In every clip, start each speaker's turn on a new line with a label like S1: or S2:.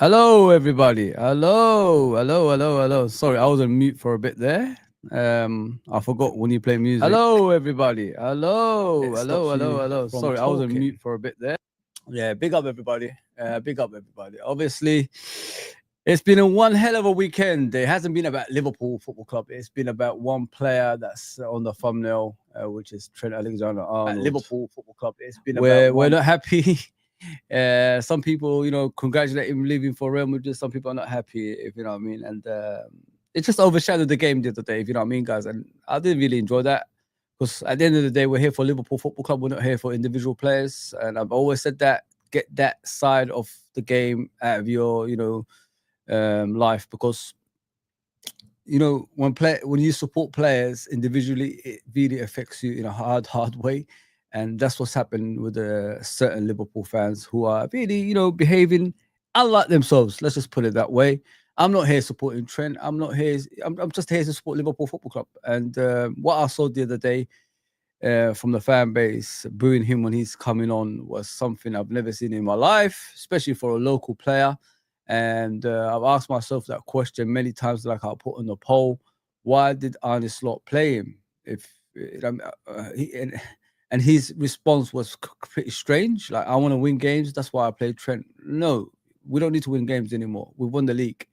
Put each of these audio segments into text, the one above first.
S1: Hello, everybody. Hello. Sorry, I was on mute for a bit there. I forgot when you play music. Hello, everybody.
S2: It stops you from
S1: Sorry, I was on mute
S2: talking.
S1: for a bit there. Yeah, big up everybody. Big up everybody. Obviously, it's been a one hell of a weekend. It hasn't been about Liverpool Football Club. It's been about one player that's on the thumbnail, which is Trent Alexander-Arnold. At Liverpool Football Club. It's been we're not happy. Some people, congratulate him leaving for Real Madrid. Some people are not happy, if you know what I mean. And it just overshadowed the game the other day, if you know what I mean, guys. And I didn't really enjoy that because at the end of the day, we're here for Liverpool Football Club. We're not here for individual players. And I've always said that get that side of the game out of your, life because when you support players individually, it really affects you in a hard way, and that's what's happened with certain Liverpool fans who are really behaving unlike themselves. Let's just put it that way. I'm not here supporting Trent. I'm just here to support Liverpool Football Club. And what I saw the other day from the fan base booing him when he's coming on was something I've never seen in my life, especially for a local player. And I've asked myself that question many times, like I put on the poll: why did Arne Slot play him? If and his response was pretty strange. Like, I want to win games, that's why I played Trent. No, we don't need to win games anymore. We've won the league,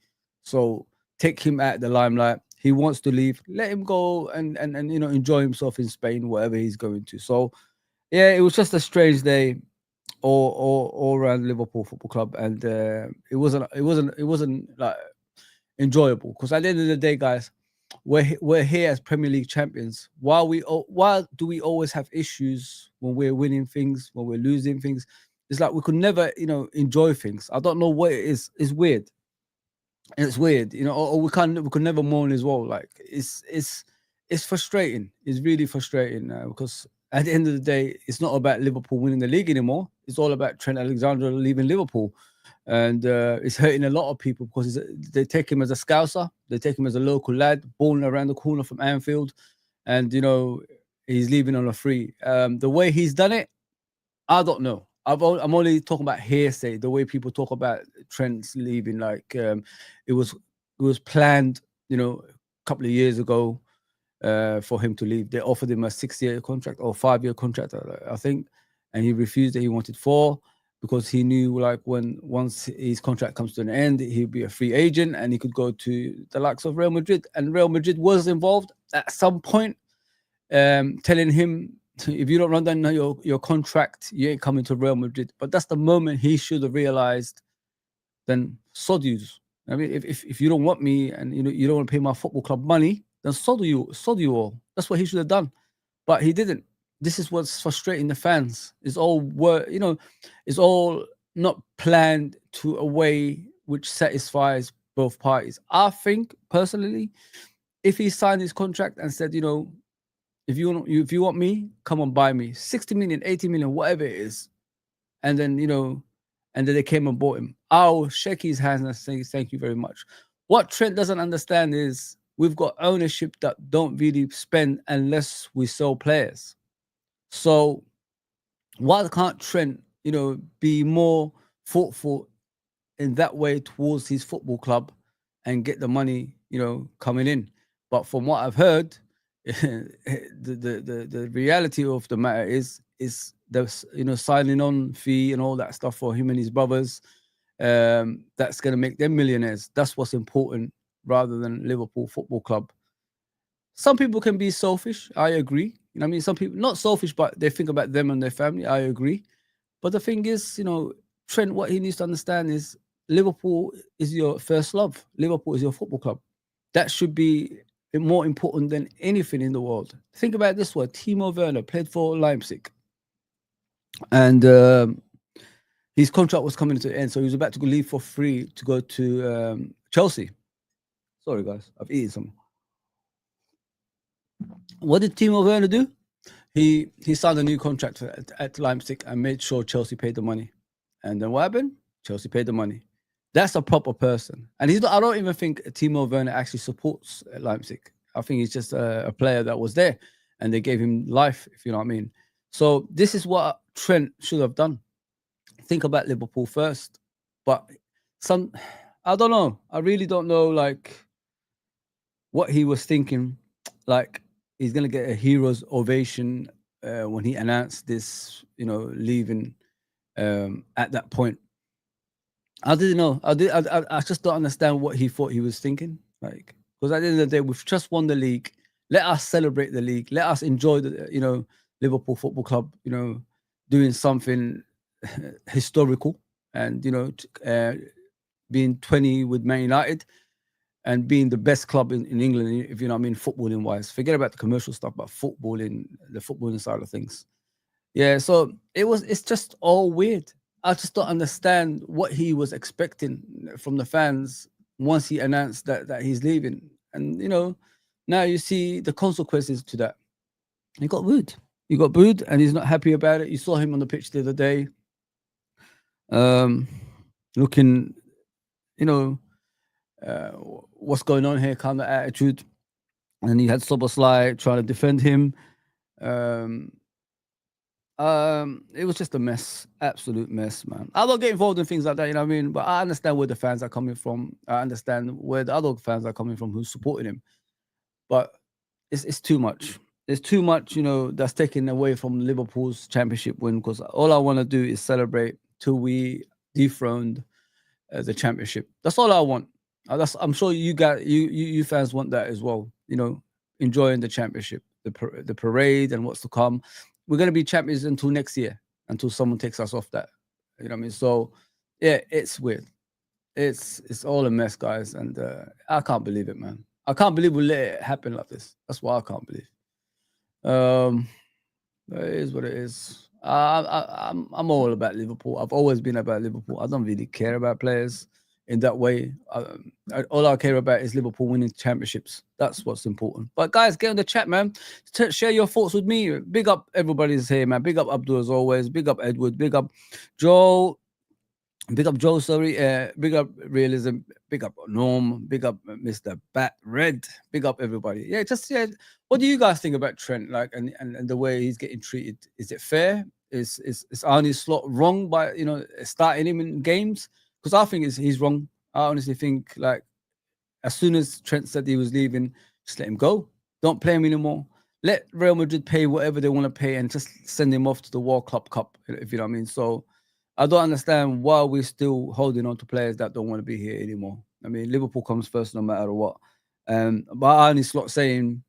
S1: so take him out of the limelight. He wants to leave, let him go and enjoy himself in Spain, wherever he's going to. So yeah, it was just a strange day all around Liverpool Football Club, and it wasn't like enjoyable because at the end of the day, guys, we're here as Premier League champions. Why do we always have issues when we're winning things, when we're losing things? It's like we could never enjoy things. I don't know what it is. It's weird. It's weird, or we could never mourn as well. Like it's frustrating. It's really frustrating because at the end of the day, it's not about Liverpool winning the league anymore. It's all about Trent Alexander leaving Liverpool, and it's hurting a lot of people because they take him as a Scouser. They take him as a local lad, born around the corner from Anfield, and he's leaving on a free. The way he's done it, I don't know. I'm only talking about hearsay. The way people talk about Trent's leaving, like it was planned, a couple of years ago, for him to leave. They offered him a 6-year contract or 5-year contract, I think, and he refused it. He wanted 4 because he knew, like, once his contract comes to an end, he'd be a free agent and he could go to the likes of Real Madrid. And Real Madrid was involved at some point, telling him, if you don't run down your contract, you ain't coming to Real Madrid. But that's the moment he should have realized, then sod you. I mean, if you don't want me and you don't want to pay my football club money, then sod you all. That's what he should have done. But he didn't. This is what's frustrating the fans. It's all it's all not planned to a way which satisfies both parties. I think personally, if he signed his contract and said, if you want me, come on, buy me 60 million, 80 million, whatever it is, and then and then they came and bought him, I'll shake his hands and say thank you very much. What Trent doesn't understand is we've got ownership that don't really spend unless we sell players. So why can't Trent, be more thoughtful in that way towards his football club and get the money, coming in? But from what I've heard, the reality of the matter is the signing on fee and all that stuff for him and his brothers. That's going to make them millionaires. That's what's important, rather than Liverpool Football Club. Some people can be selfish. I agree. I mean, some people not selfish, but they think about them and their family. I agree. But the thing is, Trent, what he needs to understand is Liverpool is your first love. Liverpool is your football club. That should be more important than anything in the world. Think about it this way: Timo Werner played for Leipzig, and his contract was coming to an end, so he was about to leave for free to go to Chelsea. Sorry, guys, I've eaten some. What did Timo Werner do? He signed a new contract at Leipzig and made sure Chelsea paid the money. And then what happened? Chelsea paid the money. That's a proper person. And he's not, I don't even think Timo Werner actually supports Leipzig. I think he's just a player that was there and they gave him life, if you know what I mean. So this is what Trent should have done. Think about Liverpool first. But some, I don't know. I really don't know, like, what he was thinking. Like, he's gonna get a hero's ovation when he announced this, leaving at that point. I didn't know. I just don't understand what he thought he was thinking. Like, because at the end of the day, we've just won the league. Let us celebrate the league. Let us enjoy the, Liverpool Football Club, doing something historical, and being 20 with Man United and being the best club in England, if you know what I mean, footballing wise. Forget about the commercial stuff, but the footballing side of things. Yeah, so it's just all weird. I just don't understand what he was expecting from the fans once he announced that he's leaving. And now you see the consequences to that. He got booed. He got booed and he's not happy about it. You saw him on the pitch the other day. Looking, you know, what's going on here kind of attitude. And he had Soboslai trying to defend him. Um, it was just a mess, absolute mess, man. I don't get involved in things like that, you know what I mean? But I understand where the fans are coming from. I understand where the other fans are coming from who supported him. But it's too much. It's too much, that's taken away from Liverpool's championship win. Because all I want to do is celebrate till we dethroned the championship. That's all I want. I'm sure you fans want that as well. Enjoying the championship, the parade, and what's to come. We're gonna be champions until next year, until someone takes us off that. You know what I mean? So, yeah, it's weird. It's all a mess, guys, and I can't believe it, man. I can't believe we let it happen like this. That's what I can't believe. It is what it is. I'm all about Liverpool. I've always been about Liverpool. I don't really care about players in that way. All I care about is Liverpool winning championships. That's what's important. But guys, get in the chat, man. Share your thoughts with me. Big up everybody's here, man. Big up Abdul as always. Big up Edward. Big up Joe. Big up Joe, sorry. Big up Realism. Big up Norm. Big up Mr. Bat Red. Big up everybody. Yeah, what do you guys think about Trent? Like, and the way he's getting treated? Is it fair? Is Arne Slot wrong by starting him in games? Because I think he's wrong. I honestly think, like, as soon as Trent said he was leaving, just let him go. Don't play him anymore. Let Real Madrid pay whatever they want to pay and just send him off to the World Club Cup, if you know what I mean. So I don't understand why we're still holding on to players that don't want to be here anymore. I mean, Liverpool comes first no matter what. But Arne Slot saying,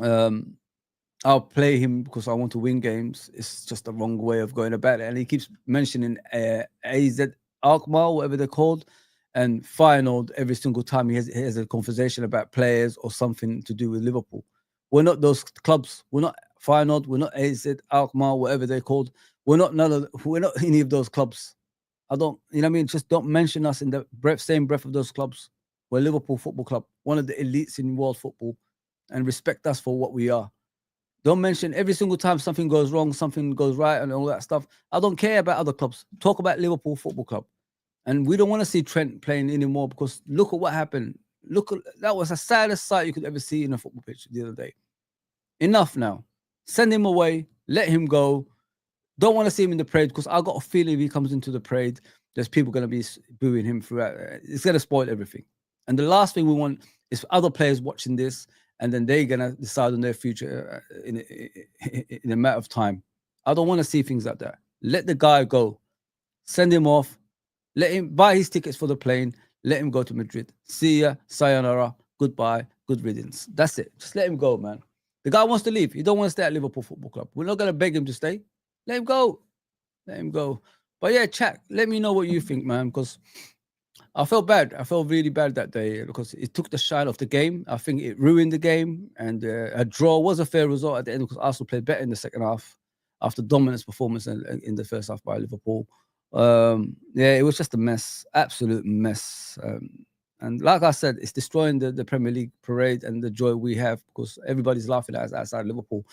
S1: I'll play him because I want to win games. It's just the wrong way of going about it. And he keeps mentioning AZ Alkmaar, whatever they're called, and Feyenoord every single time he has a conversation about players or something to do with Liverpool. We're not those clubs. We're not Feyenoord. We're not AZ Alkmaar, whatever they're called. We're not any of those clubs. I don't, you know what I mean? Just don't mention us in the same breath of those clubs. We're Liverpool Football Club, one of the elites in world football, and respect us for what we are. Don't mention every single time something goes wrong, something goes right, and all that stuff. I don't care about other clubs. Talk about Liverpool Football Club. And we don't want to see Trent playing anymore because look at what happened. That was the saddest sight you could ever see in a football pitch the other day. Enough now. Send him away. Let him go. Don't want to see him in the parade because I got a feeling if he comes into the parade, there's people going to be booing him throughout. It's going to spoil everything. And the last thing we want is other players watching this, and then they're going to decide on their future in a matter of time. I don't want to see things like that. Let the guy go. Send him off. Let him buy his tickets for the plane. Let him go to Madrid. See ya. Sayonara. Goodbye. Good riddance. That's it. Just let him go, man. The guy wants to leave. He don't want to stay at Liverpool Football Club. We're not going to beg him to stay. Let him go. Let him go. But yeah, chat. Let me know what you think, man, because I felt bad. I felt really bad that day because it took the shine off the game. I think it ruined the game. And a draw was a fair result at the end because Arsenal played better in the second half after dominance performance in the first half by Liverpool. Yeah, it was just a mess. Absolute mess. And like I said, it's destroying the Premier League parade and the joy we have because everybody's laughing at us outside Liverpool.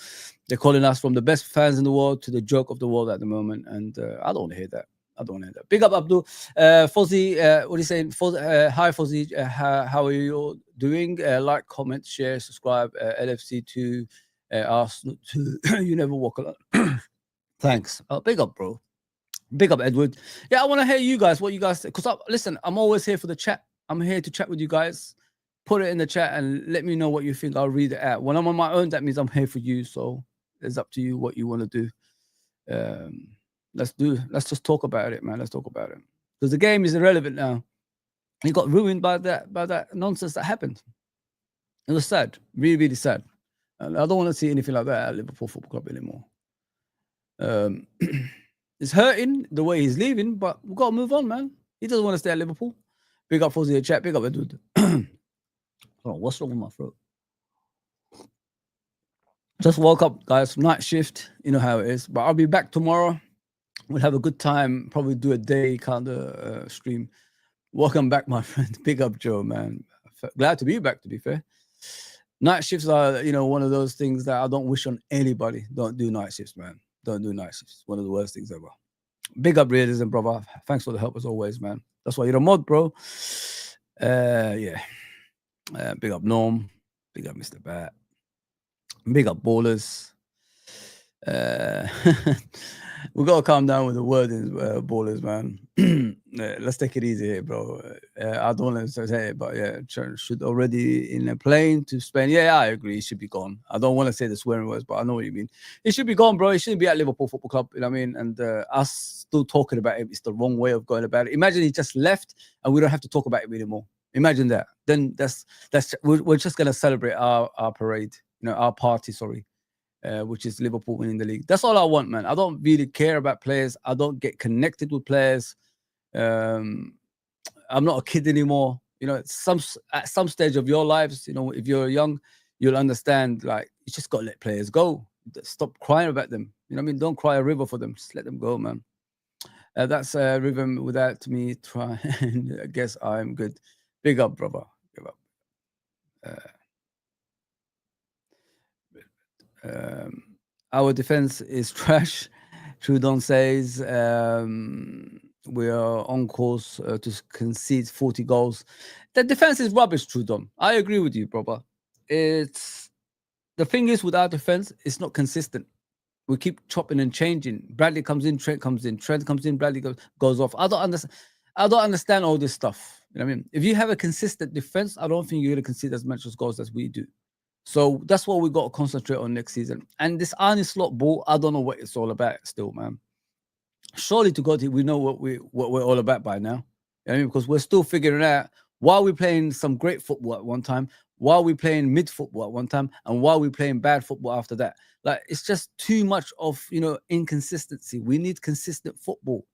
S1: They're calling us from the best fans in the world to the joke of the world at the moment. And I don't want to hear that. I don't want to hear that. Big up, Abdul. Fozzie, what are you saying? Hi, Fozzie. How are you all doing? Like, comment, share, subscribe. LFC to Arsenal to You Never Walk Alone. Thanks. Big up, bro. Big up, Edward. Yeah, I want to hear you guys, what you guys say. Because listen, I'm always here for the chat. I'm here to chat with you guys. Put it in the chat and let me know what you think. I'll read it out. When I'm on my own, that means I'm here for you. So it's up to you what you want to do. Um, let's just talk about it, man. Let's talk about it. Because the game is irrelevant now. It got ruined by that nonsense that happened. It was sad, really, really sad. And I don't want to see anything like that at Liverpool Football Club anymore. It's hurting the way he's leaving, but we've got to move on, man. He doesn't want to stay at Liverpool. Big up Fozzy chat. Big up Edward. Oh, what's wrong with my throat? Just woke up, guys. Night shift. You know how it is. But I'll be back tomorrow. We'll have a good time. Probably do a day kind of stream. Welcome back, my friend. Big up, Joe, man. Glad to be back, to be fair. Night shifts are, one of those things that I don't wish on anybody. Don't do night shifts, man. Don't do night shifts. One of the worst things ever. Big up, realism, brother. Thanks for the help as always, man. That's why you're a mod, bro. Yeah. Big up, Norm. Big up, Mr. Bat. Big up, ballers. We gotta calm down with the wording, ballers, man. Let's take it easy here, bro. I don't want to say it, but yeah, Trent should already in a plane to Spain. Yeah, I agree. It should be gone. I don't want to say the swearing words, but I know what you mean. It should be gone, bro. It shouldn't be at Liverpool Football Club. You know what I mean? And us still talking about it, it's the wrong way of going about it. Imagine he just left and we don't have to talk about it anymore. Imagine that. Then we're just gonna celebrate our parade, our party. Sorry. Which is Liverpool winning the league. That's all I want, man. I don't really care about players. I don't get connected with players. I'm not a kid anymore. At some stage of your lives, if you're young, you'll understand. Like, you just got to let players go. Stop crying about them. You know what I mean? Don't cry a river for them. Just let them go, man. That's a rhythm without me trying. I guess I'm good. Big up, brother. Give up. Our defense is trash. Trudon says we are on course to concede 40 goals. The defense is rubbish, Trudon. I agree with you, brother. It's the thing is with our defense, it's not consistent. We keep chopping and changing. Bradley comes in, Trent comes in, Trent comes in, Bradley goes off. I don't understand all this stuff. You know what I mean? If you have a consistent defense, I don't think you're going to concede as much goals as we do. So that's what we got to concentrate on next season. And this Arne Slot ball, I don't know what it's all about still, man. Surely to God, we know what we're all about by now. You know what I mean? Because we're still figuring out why we're playing some great football at one time, while we're playing mid football at one time, and while we're playing bad football after that. Like, it's just too much of, inconsistency. We need consistent football.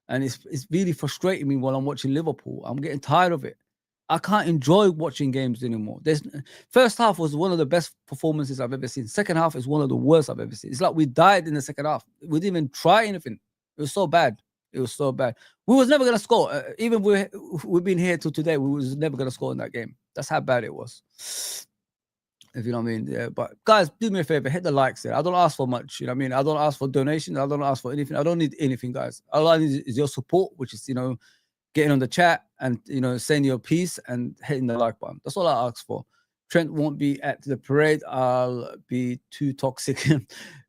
S1: And it's really frustrating me while I'm watching Liverpool. I'm getting tired of it. I can't enjoy watching games anymore. First half was one of the best performances I've ever seen. Second half is one of the worst I've ever seen. It's like we died in the second half. We didn't even try anything. It was so bad. It was so bad. We was never gonna score. Even we've been here till today. We was never gonna score in that game. That's how bad it was. If you know what I mean. Yeah. But guys, do me a favor. Hit the likes there. I don't ask for much. You know what I mean. I don't ask for donations. I don't ask for anything. I don't need anything, guys. All I need is your support, which is getting on the chat and saying your piece and hitting the like button. That's all I ask for. Trent won't be at the parade. I'll be too toxic.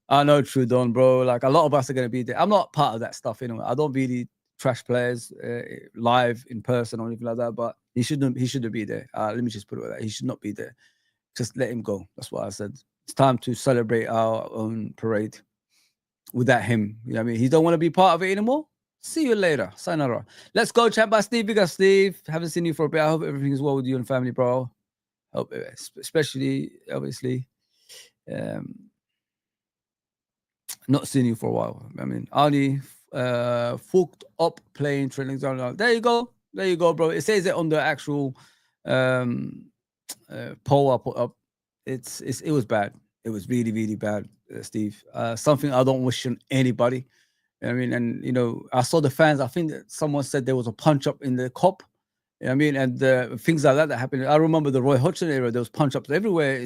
S1: I know, Trudon, bro. Like, a lot of us are gonna be there. I'm not part of that stuff anyway. I don't really trash players live in person or anything like that. But he shouldn't be there. Let me just put it like that. He should not be there. Just let him go. That's what I said. It's time to celebrate our own parade without him. You know what I mean? He don't want to be part of it anymore. See you later. Sayonara. Let's go chat by Steve. Big up, Steve. Haven't seen you for a bit. I hope everything is well with you and family, bro. Hope, especially, obviously, not seen you for a while. I mean, Ali fucked up playing Trent Alexander. There you go. There you go, bro. It says it on the actual poll I put up. It was bad. It was really, really bad, Steve. Something I don't wish on anybody. I mean, and I saw the fans. I think that someone said there was a punch up in the cop. You know what I mean, and things like that happened. I remember the Roy Hodgson era. There was punch ups everywhere.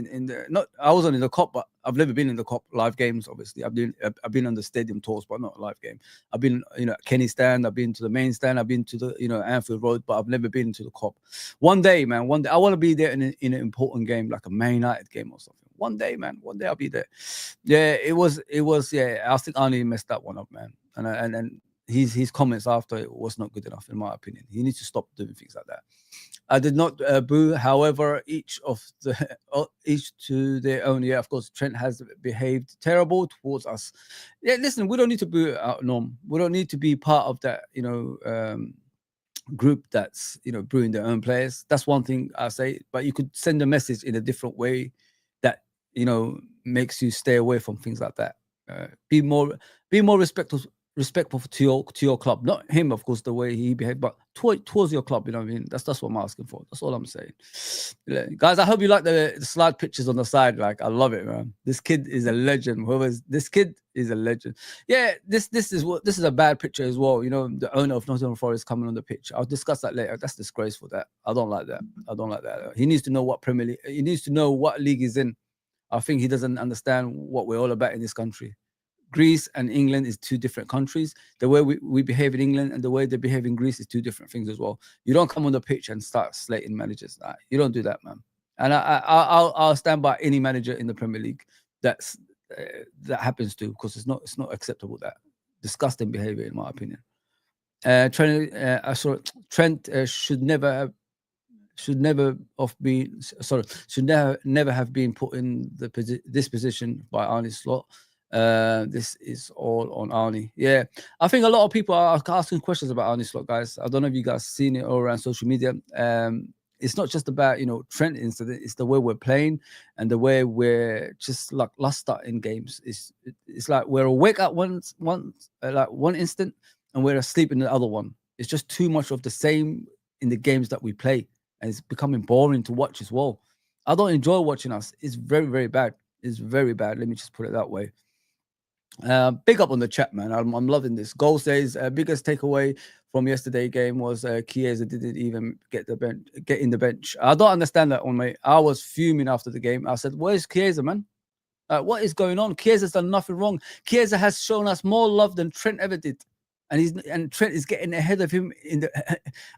S1: I wasn't in the cop, but I've never been in the cop live games. Obviously, I've been on the stadium tours, but not a live game. I've been, at Kenny Stand. I've been to the main stand. I've been to the, Anfield Road, but I've never been to the cop. One day, man. One day, I want to be there in an important game, like a Man United game or something. One day, man. One day I'll be there. Yeah, it was. Yeah, I think Arnie messed that one up, man. And his comments after it was not good enough, in my opinion. He needs to stop doing things like that. I did not boo. However, each to their own. Yeah, of course, Trent has behaved terrible towards us. Yeah, listen, we don't need to boo out Norm. We don't need to be part of that, group that's brewing their own players. That's one thing I say. But you could send a message in a different way that makes you stay away from things like that. Be more respectful to your club, not him, of course, the way he behaved, but towards your club. You know what I mean? That's what I'm asking for. That's all I'm saying. Yeah. Guys, I hope you like the slide pictures on the side. Like, I love it, man. This kid is a legend. This kid is a legend. Yeah, this is a bad picture as well. The owner of Nottingham Forest coming on the pitch. I'll discuss that later. That's disgraceful. That I don't like that. He needs to know what Premier League. He needs to know what league he's in. I think he doesn't understand what we're all about in this country. Greece and England is two different countries. The way we behave in England and the way they behave in Greece is two different things as well. You don't come on the pitch and start slating managers. You don't do that, man. And I'll stand by any manager in the Premier League that happens to, because it's not acceptable. That disgusting behavior, in my opinion. Trent should never have been put in this position by Arne Slot. This is all on Arnie. Yeah, I think a lot of people are asking questions about Arne Slot, guys. I don't know if you guys seen it all around social media. It's not just about Trent incident. It's the way we're playing and the way we're just like luster in games. It's like we're awake at one instant and we're asleep in the other one. It's just too much of the same in the games that we play, and it's becoming boring to watch as well. I don't enjoy watching us. It's very, very bad. It's very bad. Let me just put it that way. Big up on the chat, man. I'm loving this. Goal says biggest takeaway from yesterday game was Chiesa didn't even get in the bench. I don't understand that one, mate. I was fuming after the game. I said, "Where's Chiesa, man? What is going on? Chiesa's done nothing wrong. Chiesa has shown us more love than Trent ever did, and Trent is getting ahead of him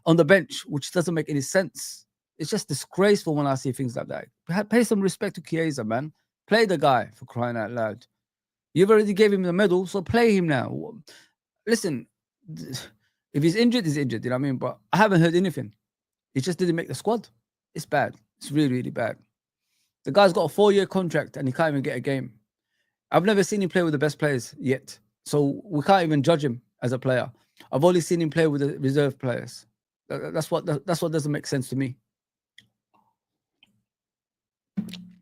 S1: on the bench, which doesn't make any sense. It's just disgraceful when I see things like that. Pay some respect to Chiesa, man. Play the guy, for crying out loud. You've already gave him the medal, so play him now. Listen, if he's injured, he's injured. You know what I mean? But I haven't heard anything. He just didn't make the squad. It's bad. It's really, really bad. The guy's got a 4-year contract and he can't even get a game. I've never seen him play with the best players yet, so we can't even judge him as a player. I've only seen him play with the reserve players. That's what doesn't make sense to me.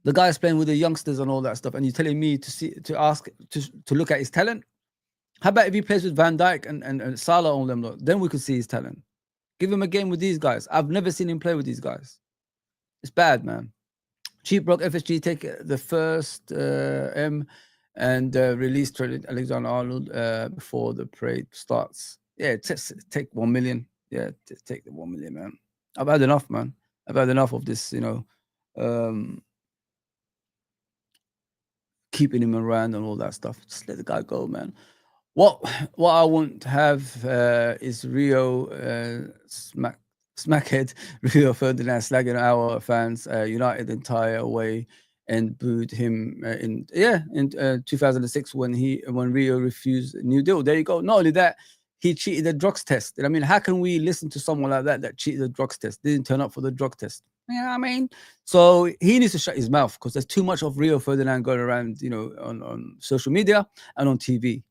S1: The guy's playing with the youngsters and all that stuff, and you're telling me to look at his talent? How about if he plays with Van Dijk and Salah on them? Then we could see his talent. Give him a game with these guys. I've never seen him play with these guys. It's bad, man. Cheap Rock FSG take the first M and release Trent Alexander-Arnold before the parade starts. Yeah, take 1 million. Yeah, take the 1 million, man. I've had enough, man. I've had enough of this, keeping him around and all that stuff. Just let the guy go, man. What I want to have is Rio smackhead Rio Ferdinand slagging our fans, United entire way, and booed him in 2006 when Rio refused a new deal. There you go. Not only that, he cheated the drugs test. I mean, how can we listen to someone like that cheated the drugs test, didn't turn up for the drug test? You know what I mean? So he needs to shut his mouth, because there's too much of Rio Ferdinand going around, on social media and on TV.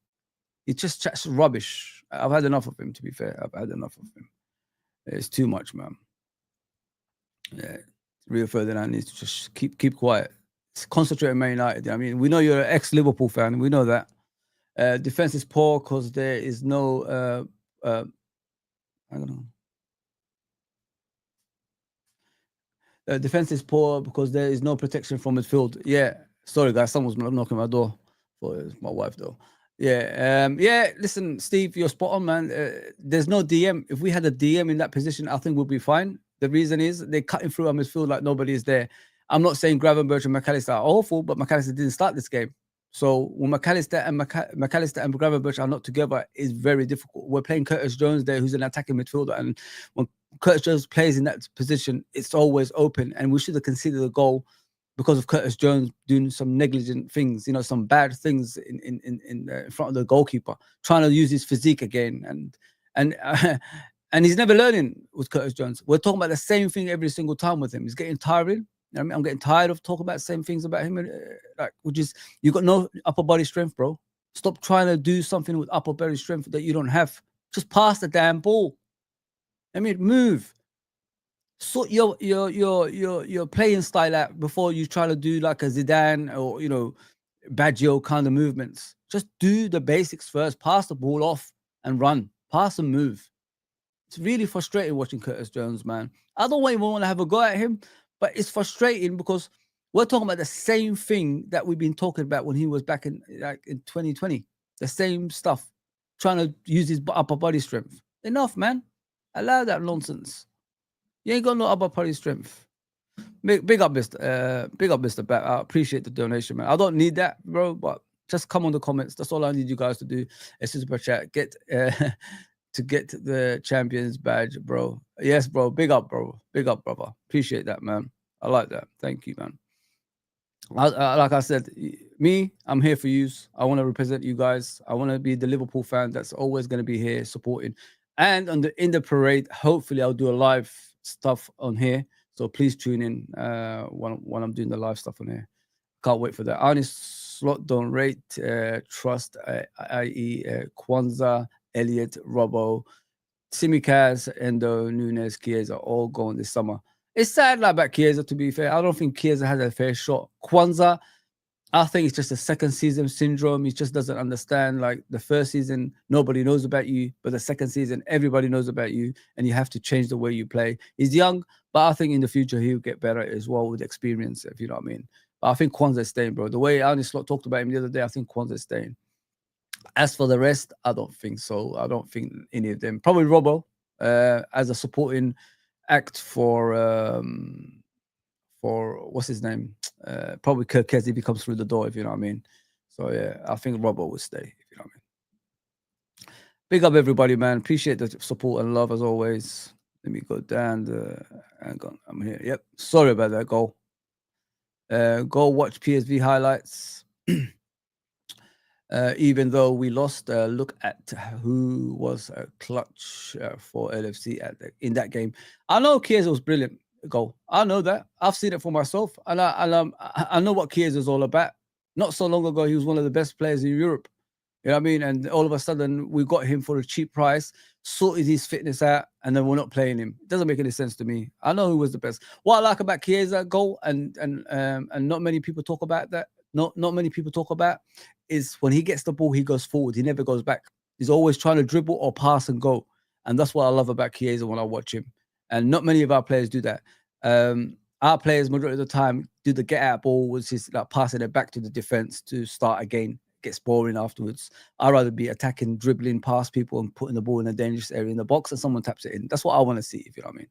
S1: He just chats rubbish. I've had enough of him, to be fair. I've had enough of him. It's too much, man. Yeah, Rio Ferdinand needs to just keep quiet. Concentrate on Man United. I mean, we know you're an ex-Liverpool fan. We know that. Defense is poor because there is no... I don't know. Defense is poor because there is no protection from midfield. Yeah, sorry guys, someone's knocking my door. It's my wife though. Yeah, listen, Steve, you're spot on, man. There's no DM. If we had a DM in that position, I think we'll be fine. The reason is they're cutting through our midfield like nobody is there. I'm not saying Gravenberch and McAllister are awful, but McAllister didn't start this game. So when McAllister and Gravenberch are not together, it's very difficult. We're playing Curtis Jones there, who's an attacking midfielder, and when Curtis Jones plays in that position, it's always open, and we should have conceded a goal because of Curtis Jones doing some negligent things, some bad things in front of the goalkeeper, trying to use his physique again, and and he's never learning with Curtis Jones. We're talking about the same thing every single time with him. He's getting tiring. You know what I mean, I'm getting tired of talking about the same things about him, which is you got no upper body strength, bro. Stop trying to do something with upper body strength that you don't have. Just pass the damn ball. I mean, move. Sort your playing style out before you try to do like a Zidane or Baggio kind of movements. Just do the basics first. Pass the ball off and run. Pass and move. It's really frustrating watching Curtis Jones, man. I don't even want to have a go at him, but it's frustrating because we're talking about the same thing that we've been talking about when he was back in 2020. The same stuff, trying to use his upper body strength. Enough, man. Allow that nonsense. You ain't got no upper body strength. Big up, Mr. Bat. I appreciate the donation, man. I don't need that, bro, but just come on the comments. That's all I need you guys to do. It's super chat. Get to get the champions badge, bro. Yes, bro. Big up, bro. Big up, brother. Appreciate that, man. I like that. Thank you, man. Like I said, I'm here for you. I want to represent you guys. I want to be the Liverpool fan that's always going to be here supporting. And in the parade, hopefully I'll do a live stuff on here. So please tune in when I'm doing the live stuff on here. Can't wait for that. Honest slot, don't rate, trust, i.e. Kwanzaa, Elliot, Robbo, Simicaz, Endo, Nunes, Chiesa all going this summer. It's sad like about Chiesa, to be fair. I don't think Chiesa has a fair shot. Kwanzaa, I think it's just a second season syndrome. He just doesn't understand. Like the first season, nobody knows about you, but the second season, everybody knows about you, and you have to change the way you play. He's young, but I think in the future he'll get better as well with experience, if you know what I mean. But I think Kwanzaa is staying, bro. The way Arne Slot talked about him the other day, I think Kwanzaa is staying. As for the rest, I don't think so. I don't think any of them. Probably Robbo as a supporting act for what's his name? Probably Kirkez if he comes through the door, if you know what I mean. So yeah, I think Robbo will stay, if you know what I mean. Big up everybody, man. Appreciate the support and love as always. Let me go down hang on, I'm here. Yep. Sorry about that, go watch PSV highlights. Even though we lost, look at who was clutch for LFC in that game. I know Chiesa was brilliant. Goal. I know that. I've seen it for myself, and I know what Chiesa is all about. Not so long ago, he was one of the best players in Europe. You know what I mean? And all of a sudden, we got him for a cheap price, sorted his fitness out, and then we're not playing him. It doesn't make any sense to me. I know who was the best. What I like about Chiesa goal, and not many people talk about that. Not many people talk about is when he gets the ball, he goes forward. He never goes back. He's always trying to dribble or pass and go. And that's what I love about Chiesa when I watch him. And not many of our players do that. Our players, majority of the time, do the get out ball, which is like passing it back to the defense to start again. Gets boring afterwards. I'd rather be attacking, dribbling past people and putting the ball in a dangerous area in the box and someone taps it in. That's what I want to see, if you know what I mean.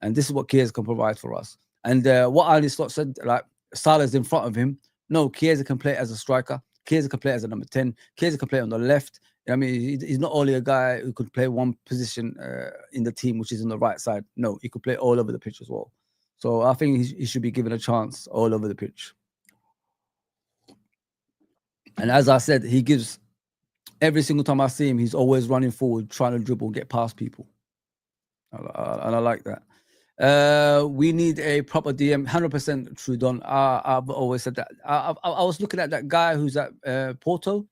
S1: And this is what Chiesa can provide for us. And what Arne Slot said, like Salah's in front of him. No, Chiesa can play as a striker. Chiesa can play as a number 10. Chiesa can play on the left. I mean, he's not only a guy who could play one position in the team, which is on the right side. No, he could play all over the pitch as well. So I think he should be given a chance all over the pitch. And as I said, he gives every single time I see him, he's always running forward, trying to dribble, get past people. And I like that. We need a proper DM, 100% true, Don. I've always said that. I was looking at that guy who's at Porto,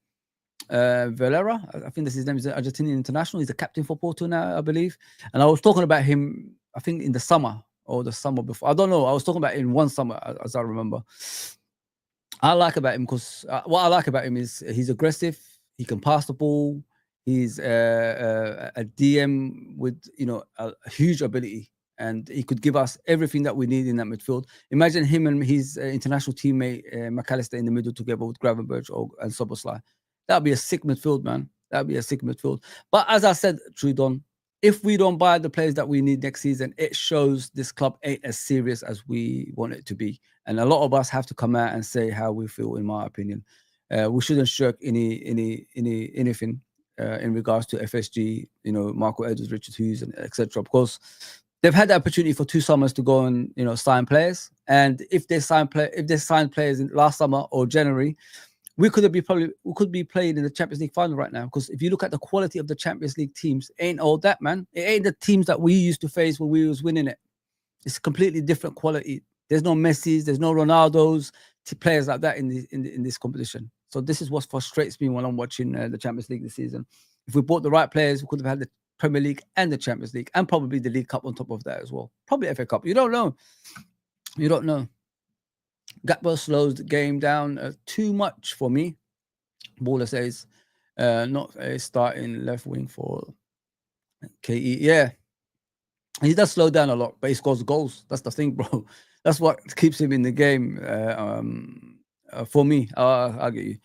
S1: Valera. I think that's his name. Is Argentinian international. He's a captain for Porto now, I believe. And I was talking about him, I think in the summer or the summer before. I don't know. I was talking about it in one summer, as I remember. I like about him because what I like about him is he's aggressive. He can pass the ball. He's a DM with a huge ability, and he could give us everything that we need in that midfield. Imagine him and his international teammate McAllister in the middle together with Gravenberch and Soboslai. That'd be a sick midfield, man. That'd be a sick midfield. But as I said, Trudon, if we don't buy the players that we need next season, it shows this club ain't as serious as we want it to be. And a lot of us have to come out and say how we feel, in my opinion. We shouldn't shirk anything in regards to FSG, Marco Edwards, Richard Hughes, and etc. Because they've had the opportunity for 2 summers to go and sign players, and if they signed players in last summer or January, we could be playing in the Champions League final right now. Because if you look at the quality of the Champions League teams, ain't all that, man. It ain't the teams that we used to face when we was winning it. It's completely different quality. There's no Messi's, there's no Ronaldos, players like that in this competition. So this is what frustrates me when I'm watching the Champions League this season. If we bought the right players, we could have had the Premier League and the Champions League, and probably the League Cup on top of that as well. Probably FA Cup. You don't know. You don't know. Gakpo slows the game down too much for me. Baller says, not a starting left wing for KE. Yeah, he does slow down a lot, but he scores goals. That's the thing, bro. That's what keeps him in the game. For me, I'll get you.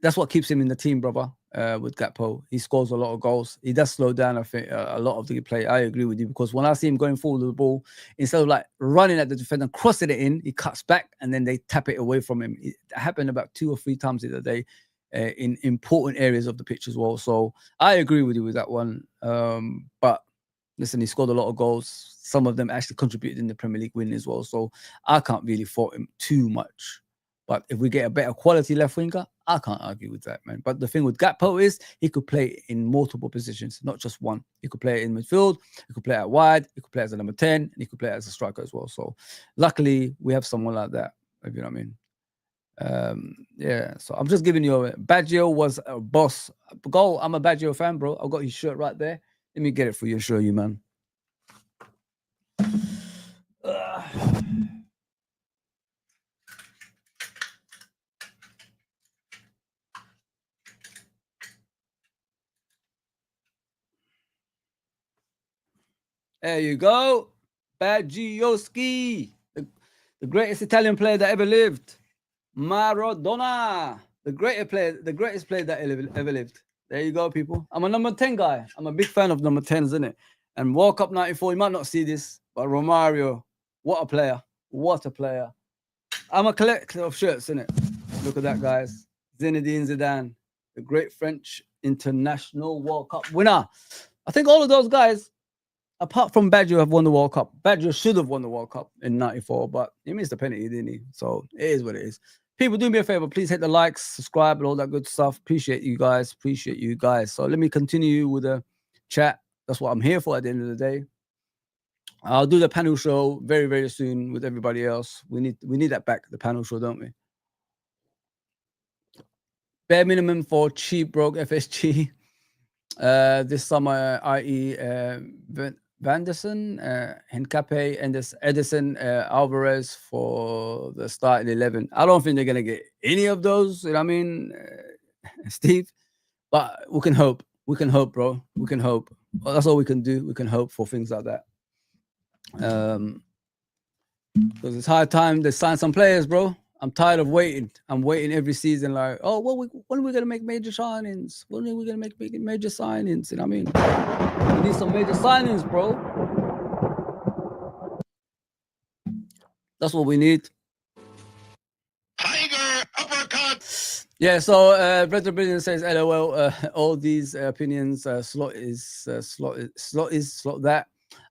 S1: That's what keeps him in the team, brother. With Gakpo, he scores a lot of goals. He does slow down, I think, a lot of the play. I agree with you, because when I see him going forward with the ball, instead of like running at the defender, crossing it in, he cuts back and then they tap it away from him. It happened about 2 or 3 times the other day in important areas of the pitch as well. So I agree with you with that one. But listen, he scored a lot of goals. Some of them actually contributed in the Premier League win as well. So I can't really fault him too much. But if we get a better quality left winger, I can't argue with that, man. But the thing with Gakpo is he could play in multiple positions, not just one. He could play in midfield, he could play out wide, he could play as a number 10, and he could play as a striker as well. So luckily, we have someone like that, if you know what I mean. Yeah, so I'm just giving you Baggio was a boss. Goal, I'm a Baggio fan, bro. I've got his shirt right there. Let me get it for you, show you, man. There you go. Baggioski, the greatest Italian player that ever lived. Maradona, the greatest player that ever lived. There you go, people. I'm a number 10 guy. I'm a big fan of number 10s, isn't it? And World Cup 94, you might not see this, but Romario, what a player. What a player. I'm a collector of shirts, innit? Look at that, guys. Zinedine Zidane, the great French international World Cup winner. I think all of those guys, apart from Baggio, have won the World Cup. Baggio should have won the World Cup in 94, but he missed the penalty, didn't he? So it is what it is. People, do me a favor. Please hit the likes, subscribe, and all that good stuff. Appreciate you guys. Appreciate you guys. So let me continue with the chat. That's what I'm here for at the end of the day. I'll do the panel show very, very soon with everybody else. We need that back, the panel show, don't we? Bare minimum for cheap broke FSG this summer, i.e. Vanderson, Henkape, and Edison, Alvarez for the starting 11. I don't think they're going to get any of those, you know what I mean, Steve? But we can hope. We can hope, bro. We can hope. Well, that's all we can do. We can hope for things like that. Because it's high time they sign some players, bro. I'm tired of waiting. I'm waiting every season, like, oh, well, when are we gonna make major signings? When are we gonna make major signings? You know what I mean? We need some major signings, bro. That's what we need. Tiger uppercut. Yeah. So Red Rebellion says, "LOL." All these opinions. Slot that.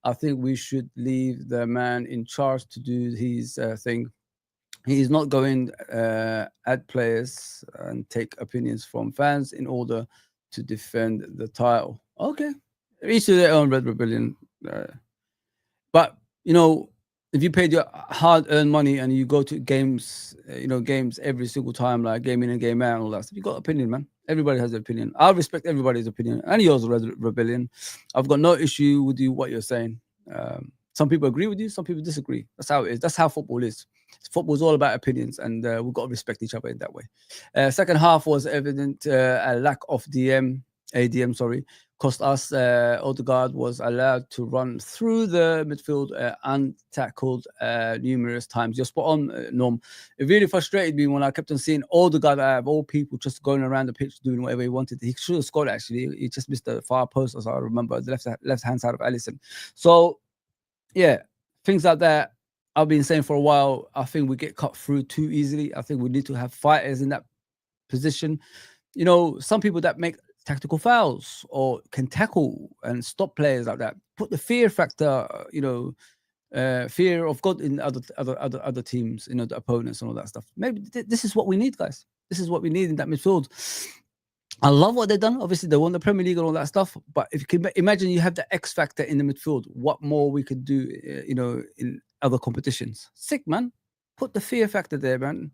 S1: I think we should leave the man in charge to do his thing. He is not going at players and take opinions from fans in order to defend the title. Okay, each to their own, Red Rebellion. But you know, if you paid your hard-earned money and you go to games, games every single time, like game in and game out and all that stuff, you got opinion, man. Everybody has an opinion. I respect everybody's opinion, and yours, Red Rebellion. I've got no issue with you what you're saying. Some people agree with you, some people disagree. That's how it is. That's how football is. Football is all about opinions, and we've got to respect each other in that way. Second half was evident a lack of ADM, cost us. Odegaard was allowed to run through the midfield untackled numerous times. You're spot on, Norm. It really frustrated me when I kept on seeing Odegaard, out of all people, just going around the pitch doing whatever he wanted. He should have scored, actually. He just missed the far post, as I remember, the left-hand side of Alisson. So, yeah, things like that. I've been saying for a while, I think we get cut through too easily. I think we need to have fighters in that position. Some people that make tactical fouls or can tackle and stop players like that. put the fear factor, fear of God in other teams, the opponents and all that stuff. Maybe this is what we need, guys. This is what we need in that midfield. I love what they've done. Obviously, they won the Premier League and all that stuff. But if you can imagine, you have the X factor in the midfield. What more we could do, in other competitions? Sick, man. Put the fear factor there, man.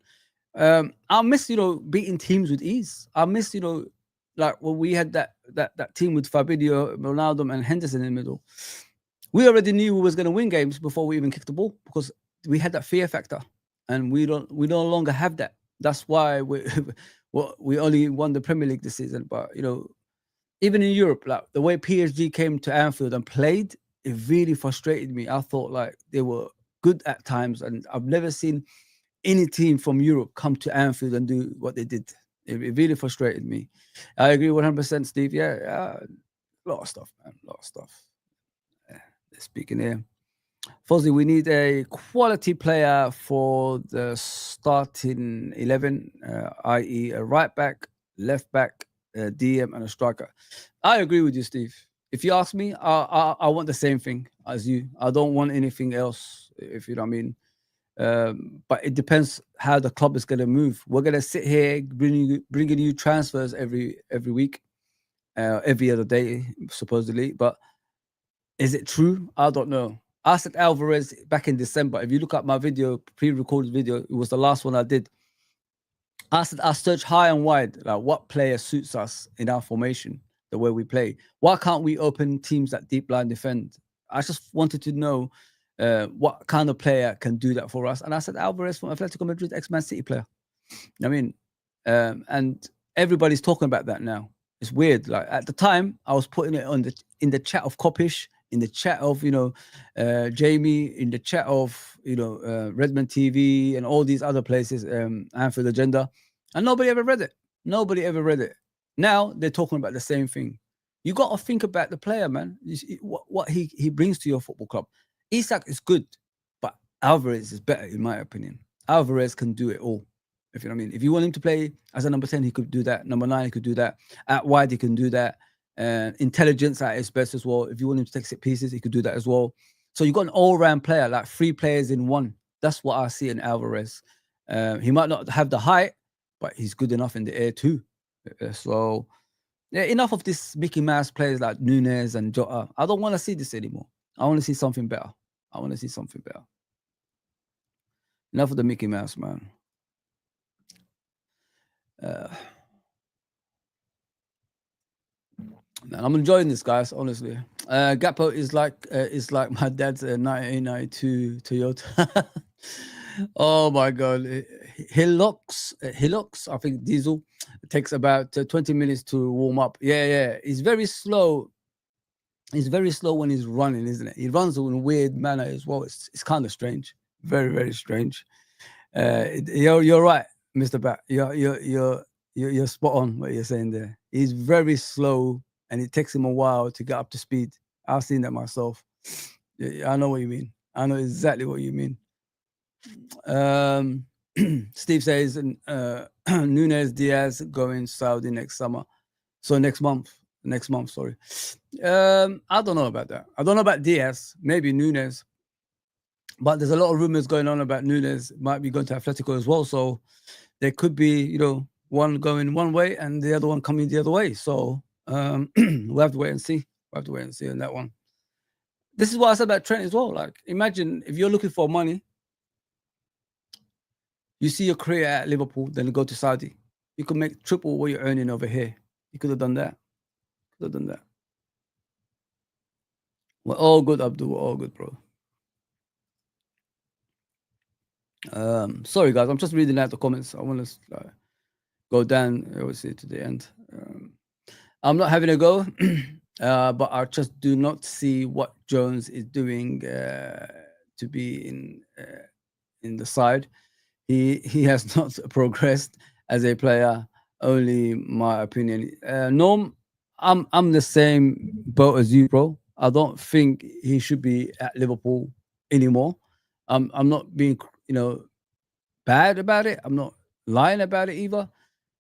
S1: I miss, beating teams with ease. I miss, like when we had that team with Fabinho, Ronaldo, and Henderson in the middle. We already knew we was going to win games before we even kicked the ball because we had that fear factor, and we no longer have that. That's why we only won the Premier League this season. But even in Europe, like the way PSG came to Anfield and played, it really frustrated me. I thought like they were good at times, and I've never seen any team from Europe come to Anfield and do what they did. It really frustrated me. I agree 100%, Steve. Yeah, a lot of stuff, man. A lot of stuff. Speaking here, Fozzie, we need a quality player for the starting 11, i.e. a right back, left back, a DM, and a striker. I agree with you, Steve. If you ask me, I want the same thing as you. I don't want anything else, if you know what I mean. But it depends how the club is going to move. We're going to sit here bringing you transfers every week, every other day, supposedly. But is it true? I don't know. I said Alvarez back in December. If you look at my video, pre-recorded video, it was the last one I did. I said I searched high and wide, like what player suits us in our formation, the way we play. Why can't we open teams that deep line defend? I just wanted to know what kind of player can do that for us. And I said Alvarez from Atletico Madrid, ex-Man City player. I mean, and everybody's talking about that now. It's weird. Like at the time, I was putting it in the chat of Kopish, in the chat of Jamie, in the chat of Redmond TV and all these other places, Anfield Agenda, and nobody ever read it. Nobody ever read it. Now they're talking about the same thing. You got to think about the player, man. What he brings to your football club. Isak is good, but Alvarez is better in my opinion. Alvarez can do it all. If you know what I mean. If you want him to play as a number 10, he could do that. Number 9, he could do that. At wide, he can do that. Intelligence at his best as well. If you want him to take set pieces, he could do that as well. So you got an all-round player, like 3 players in one. That's what I see in Alvarez. He might not have the height, but he's good enough in the air too. So yeah, enough of this Mickey Mouse players like Nunez and Jota. I don't want to see this anymore. I want to see something better. Enough of the Mickey Mouse, man. Man, I'm enjoying this, guys. Honestly, Gapo is like my dad's 1992 Toyota. Oh my God, Hilux. I think diesel. It takes about 20 minutes to warm up. Yeah. He's very slow. He's very slow when he's running, isn't it? He runs in a weird manner as well. It's kind of strange. Very, very strange. You're right, Mr. Bat. You're spot on what you're saying there. He's very slow, and it takes him a while to get up to speed. I've seen that myself. I know what you mean. I know exactly what you mean. Steve says Nunez Diaz going Saudi next summer. So next month, sorry. I don't know about that. I don't know about Diaz, maybe Nunez. But there's a lot of rumors going on about Nunez might be going to Atletico as well. So there could be, one going one way and the other one coming the other way. So we'll have to wait and see. On that one. This is what I said about Trent as well. Like, imagine if you're looking for money, you see your career at Liverpool, then you go to Saudi. You could make triple what you're earning over here. You could have done that. We're all good, Abdul. We're all good, bro. Sorry, guys. I'm just reading out the comments. I want to go down, obviously, to the end. I'm not having a go, but I just do not see what Jones is doing to be in the side. He has not progressed as a player. Only my opinion. Norm, I'm the same boat as you, bro. I don't think he should be at Liverpool anymore. I'm not being bad about it. I'm not lying about it either.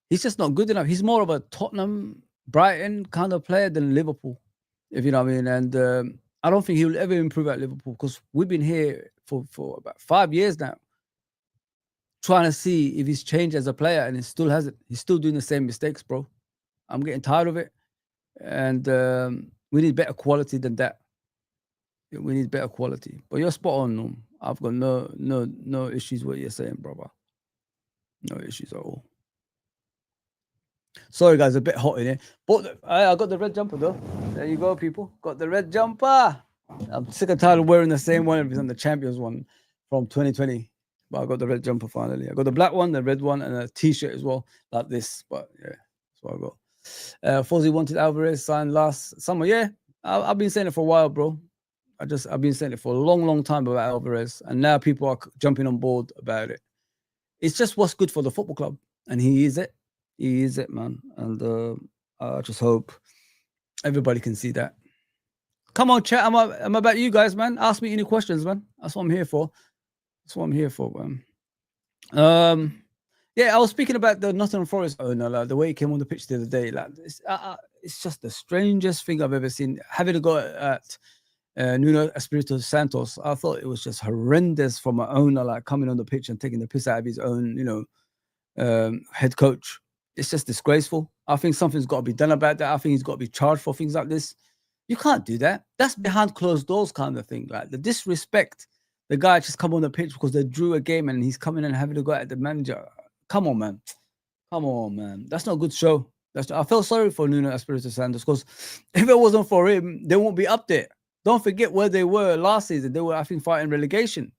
S1: He's just not good enough. He's more of a Tottenham, Brighton kind of player than Liverpool, if you know what I mean. And I don't think he will ever improve at Liverpool because we've been here for about 5 years now, trying to see if he's changed as a player, and he still hasn't. He's still doing the same mistakes, bro. I'm getting tired of it, and we need better quality than that. We need better quality. But you're spot on, Norm. I've got no issues with what you're saying, brother. No issues at all. Sorry, guys, a bit hot in here. But I got the red jumper, though. There you go, people. Got the red jumper. I'm sick and tired of wearing the same one every time, the Champions one from 2020. But I got the red jumper finally. I got the black one, the red one, and a T-shirt as well, like this. But yeah, that's what I got. Fozzie wanted Alvarez signed last summer. Yeah, I've been saying it for a while, bro. I've been saying it for a long time about Alvarez, and now people are jumping on board about it. It's just what's good for the football club, and he is it. He is it, man. And I just hope everybody can see that. Come on, chat. I'm about you guys, man. Ask me any questions, man. That's what I'm here for. That's what I'm here for, man. Yeah, I was speaking about the Nottingham Forest owner, like the way he came on the pitch the other day. Like, it's just the strangest thing I've ever seen. Having to go at Nuno Espirito Santos, I thought it was just horrendous from an owner, like coming on the pitch and taking the piss out of his own, head coach. It's just disgraceful. I think something's got to be done about that. I think he's got to be charged for things like this. You can't do that. That's behind closed doors kind of thing. Like the disrespect. The guy just come on the pitch because they drew a game and he's coming and having to go at the manager. Come on, man. Come on, man. That's not a good show. I felt sorry for Nuno Espirito Santos because if it wasn't for him, they won't be up there. Don't forget where they were last season. They were, I think, fighting relegation.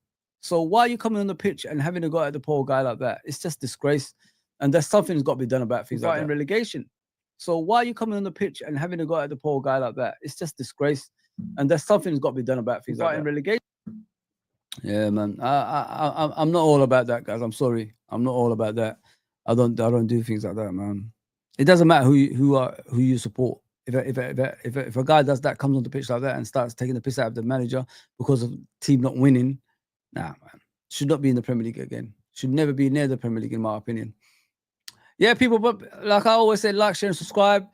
S1: So why are you coming on the pitch and having to go at the poor guy like that? It's just disgrace. And there's something's got to be done about things like that. Relegation. So why are you coming on the pitch and having to go at the poor guy like that? It's just disgrace. And there's something's got to be done about things like that. Relegation. Yeah, man. I'm not all about that, guys. I'm sorry. I'm not all about that. I don't do things like that, man. It doesn't matter who you support. If a guy does that, comes on the pitch like that and starts taking the piss out of the manager because of the team not winning, nah, man. Should not be in the Premier League again. Should never be near the Premier League, in my opinion. Yeah, people, but like I always say, like, share, and subscribe.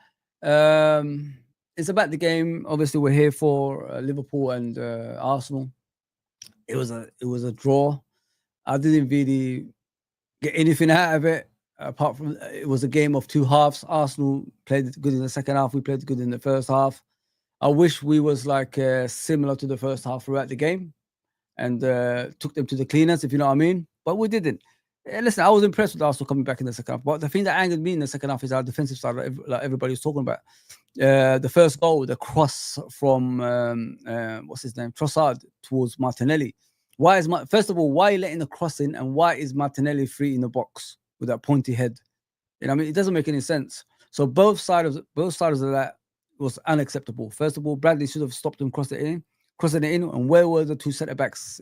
S1: It's about the game. Obviously, we're here for Liverpool and Arsenal. It was a draw. I didn't really get anything out of it apart from it was a game of two halves. Arsenal played good in the second half. We played good in the first half. I wish we was like similar to the first half throughout the game and took them to the cleaners, if you know what I mean. But we didn't. Listen, I was impressed with Arsenal coming back in the second half. But the thing that angered me in the second half is our defensive side, like everybody's talking about. The first goal, the cross from what's his name, Trossard towards Martinelli. First of all, why are you letting the cross in, and why is Martinelli free in the box with that pointy head? You know what I mean? It doesn't make any sense. So both sides of that was unacceptable. First of all, Bradley should have stopped him crossing it in. And where were the two centre backs?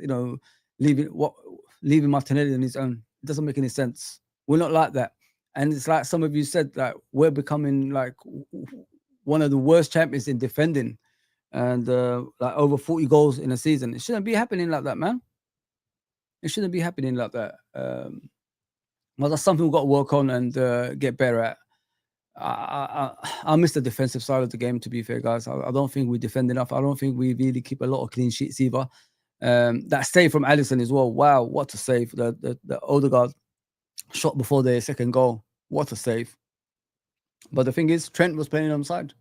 S1: Leaving Martinelli on his own. It doesn't make any sense. We're not like that. And it's like some of you said that we're becoming like one of the worst champions in defending, and like over 40 goals in a season. It shouldn't be happening like that, man. It shouldn't be happening like that. Well, that's something we've got to work on and get better at. I miss the defensive side of the game, to be fair, guys. I don't think we defend enough. I don't think we really keep a lot of clean sheets either. That save from Alisson as well. Wow, what a save. The Odegaard shot before the second goal. What a save. But the thing is, Trent was playing onside.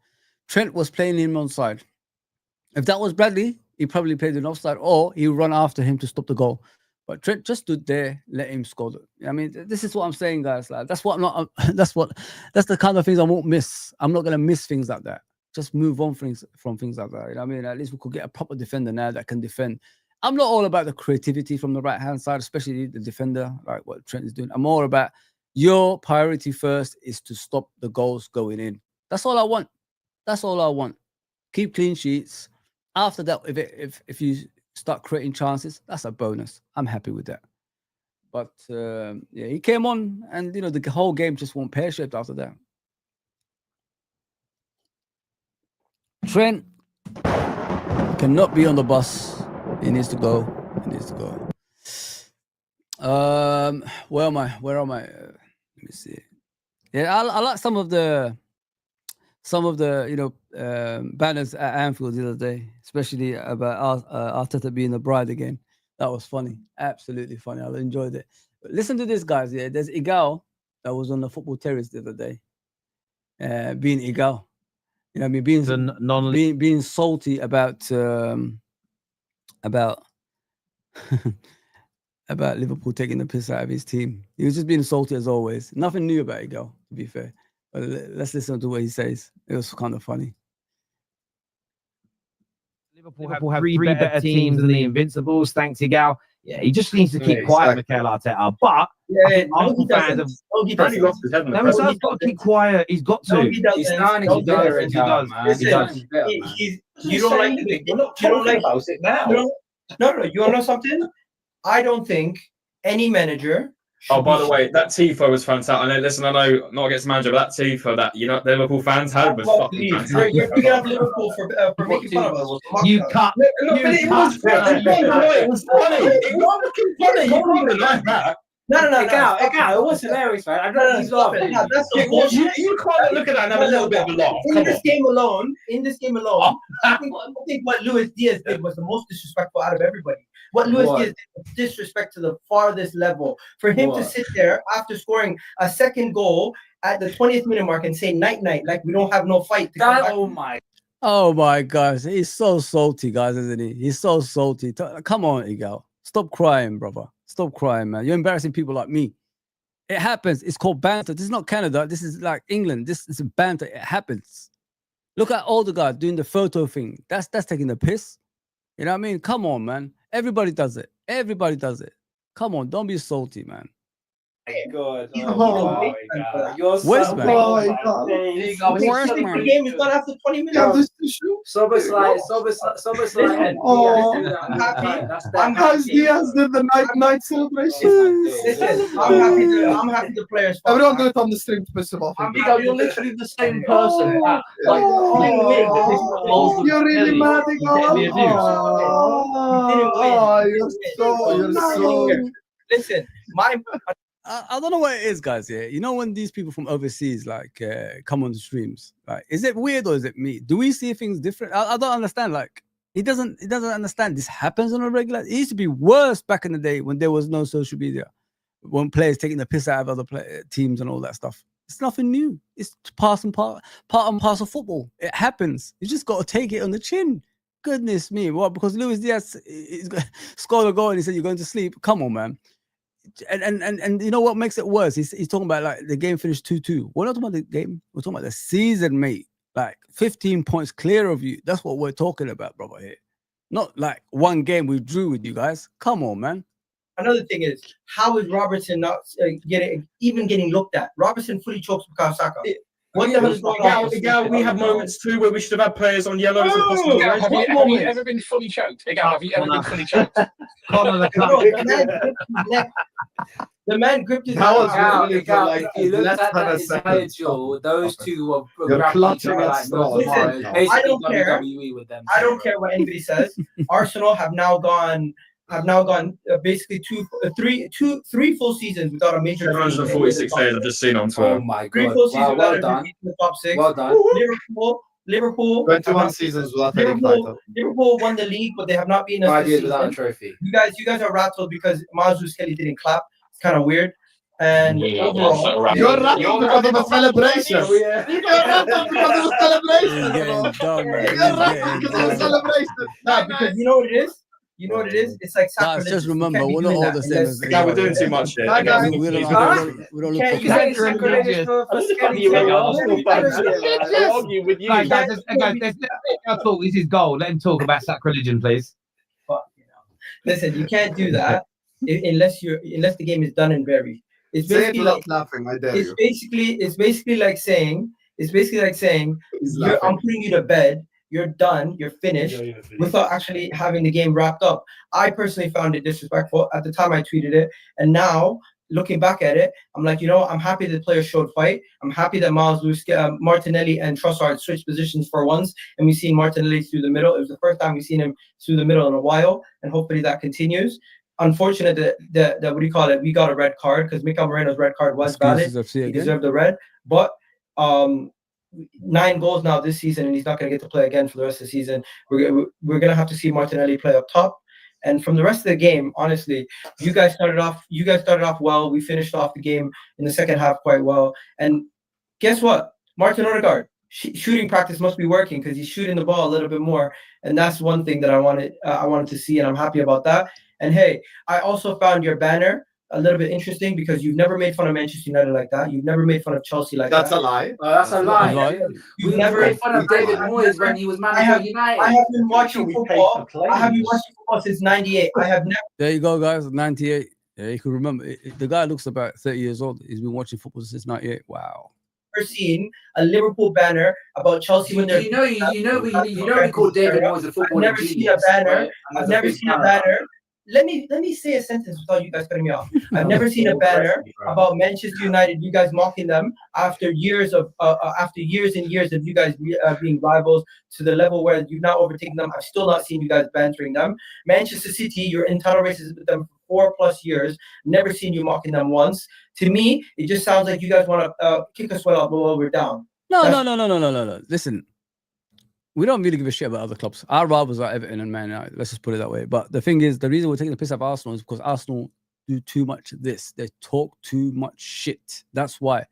S1: If that was Bradley, he probably played an offside, or he run after him to stop the goal. But Trent just stood there, let him score. I mean, this is what I'm saying, guys. Like, that's the kind of things I won't miss. I'm not gonna miss things like that. Just move on from things like that. You know what I mean? At least we could get a proper defender now that can defend. I'm not all about the creativity from the right-hand side, especially the defender, like what Trent is doing. I'm more about your priority first is to stop the goals going in. That's all I want. Keep clean sheets. After that, if you start creating chances, that's a bonus. I'm happy with that. But yeah, he came on, and the whole game just went pear-shaped after that. Trent cannot be on the bus. He needs to go. Where am I? Let me see. Yeah, I like some of the some of the banners at Anfield the other day, especially about Arteta being the bride again. That was funny, absolutely funny. I enjoyed it. But listen to this, guys. Yeah, there's Igal that was on the football terrace the other day, being Igal. You know, what I mean, being salty about about Liverpool taking the piss out of his team. He was just being salty as always. Nothing new about Igal, to be fair. But let's listen to what he says. It was kind of funny.
S3: Liverpool have three better teams than the Invincibles, thanks to Gal. Yeah, he just needs to keep quiet, Mikel Arteta. But I think Arsenal fans have...
S4: He does
S3: got to keep quiet. He's got to.
S4: He's starting to do it. He does.
S5: You don't like it. You don't like about it now. No. You want to know something? I don't think any manager...
S6: Oh, by the way, that tifo was fantastic. I know. Listen, I know not against the manager, but that tifo that the Liverpool fans had was fucking fantastic.
S5: You're picking up Liverpool for making fun of us.
S3: You cut.
S5: It was funny. It was funny. It was funny. You can't like that. No.
S4: It was hilarious, man. I don't know he's laughing.
S5: That's the bullshit.
S6: You can't look at that and have a little bit of a laugh.
S5: In this game alone, I think what Luis Diaz did was the most disrespectful out of everybody. What Luis Diaz did was disrespect to the farthest level. For him to sit there after scoring a second goal at the 20th minute mark and say night, like we don't have no fight.
S1: Oh my gosh, he's so salty, guys, isn't he? He's so salty. Come on, Igal. Stop crying, brother. Stop crying, man. You're embarrassing people like me. It happens. It's called banter. This is not Canada. This is like England. This is banter. It happens. Look at all the guys doing the photo thing. That's taking the piss. You know what I mean? Come on, man. Everybody does it. Everybody does it. Come on, don't be salty, man.
S4: God.
S5: You're
S1: West, man.
S5: The game is done after 20 minutes.
S7: I'm happy Diaz did the night celebration.
S5: Listen, I'm happy the players.
S7: Everyone do it on the stream to piss him off.
S4: You're literally the same person.
S7: You're really mad, you're so.
S5: Listen,
S1: I don't know what it is, guys. Yeah, you know when these people from overseas come on the streams, like, is it weird or is it me? Do we see things different? I don't understand. Like, he doesn't understand. This happens on a regular. It used to be worse back in the day when there was no social media, when players taking the piss out of other teams and all that stuff. It's nothing new. It's part and parcel of football. It happens. You just got to take it on the chin. Goodness me, what? Because Luis Diaz scored a goal and he said you're going to sleep. Come on, man. And you know what makes it worse? He's talking about like the game finished 2-2. We're not talking about the game. We're talking about the season, mate. Like 15 points clear of you. That's what we're talking about, brother. Here, not like one game we drew with you guys. Come on, man.
S5: Another thing is, how is Robertson not getting looked at? Robertson fully chokes Bukayo Saka. What the hell is going on?
S6: We have moments too where we should have had players on yellows.
S4: Have you ever been fully choked? Have you ever been fully choked?
S5: The man gripped his
S4: hand. If you look at that individual, those two were
S7: clutching at straws.
S5: I don't care. I don't care what anybody says. Arsenal have now gone basically three full seasons without a major.
S6: 746 days I've just seen on Twitter.
S4: Oh my god!
S5: 3 full seasons
S4: well
S5: without
S4: done.
S5: in the top 6.
S4: Well done.
S5: Liverpool.
S7: 21 seasons without a title.
S5: Liverpool won the league, but they have not been.
S4: 5 years without a trophy.
S5: You guys are rattled because Mazuz Kelly didn't clap. It's kind of weird. And overall,
S7: you're rattled because of a celebration. You're rattled because of a celebration. You're rattled because of a celebration.
S5: No, because you know what it is. You know what it is? It's like
S1: guys, just remember, we're not all the same as
S6: yeah, we're doing too much here.
S1: We don't look
S3: argue with you. This is goal. Let him talk about sacrilegion, please.
S5: Listen, you can't do that unless the game is done and buried. It's basically like
S7: laughing. I dare you.
S5: It's basically like saying I'm putting you to bed. You're done, you're finished, without actually having the game wrapped up. I personally found it disrespectful at the time I tweeted it. And now, looking back at it, I'm like, I'm happy the players showed fight. I'm happy that Martinelli and Trossard switched positions for once. And we've seen Martinelli through the middle. It was the first time we've seen him through the middle in a while. And hopefully that continues. Unfortunate that we got a red card because Mikel Moreno's red card was valid. He deserved the red. But 9 goals now this season, and he's not going to get to play again for the rest of the season. We're going to have to see Martinelli play up top. And from the rest of the game, honestly, you guys started off well. We finished off the game in the second half quite well. And guess what? Martin Odegaard, shooting practice must be working because he's shooting the ball a little bit more. And that's one thing that I wanted to see, and I'm happy about that. And hey, I also found your banner a little bit interesting because you've never made fun of Manchester United like that. You've never made fun of Chelsea like
S7: That's
S5: that.
S7: a lie.
S4: That's a lie.
S5: You've
S4: We
S5: never
S4: made fun of David Moyes when he was manager of United.
S5: I have been watching football. I have been watching football since '98. I have never.
S1: There you go, guys. 98. Yeah, you can remember. The guy looks about 30 years old. He's been watching football since '98. Wow.
S5: Seen a Liverpool banner about Chelsea when they're.
S4: We call David Moyes a football
S5: I've never seen a banner.
S4: Right?
S5: I've never seen a banner. Let me say a sentence without you guys cutting me off. I've never seen a banner about Manchester United. You guys mocking them after years and years of you guys being rivals to the level where you've now overtaken them. I've still not seen you guys bantering them. Manchester City, you're in title races with them for 4+ years. Never seen you mocking them once. To me, it just sounds like you guys want to kick us while we're down.
S1: No. Listen, we don't really give a shit about other clubs. Our rivals are Everton and Man United. Let's just put it that way. But the thing is, the reason we're taking the piss out of Arsenal is because Arsenal do too much of this. They talk too much shit. That's why.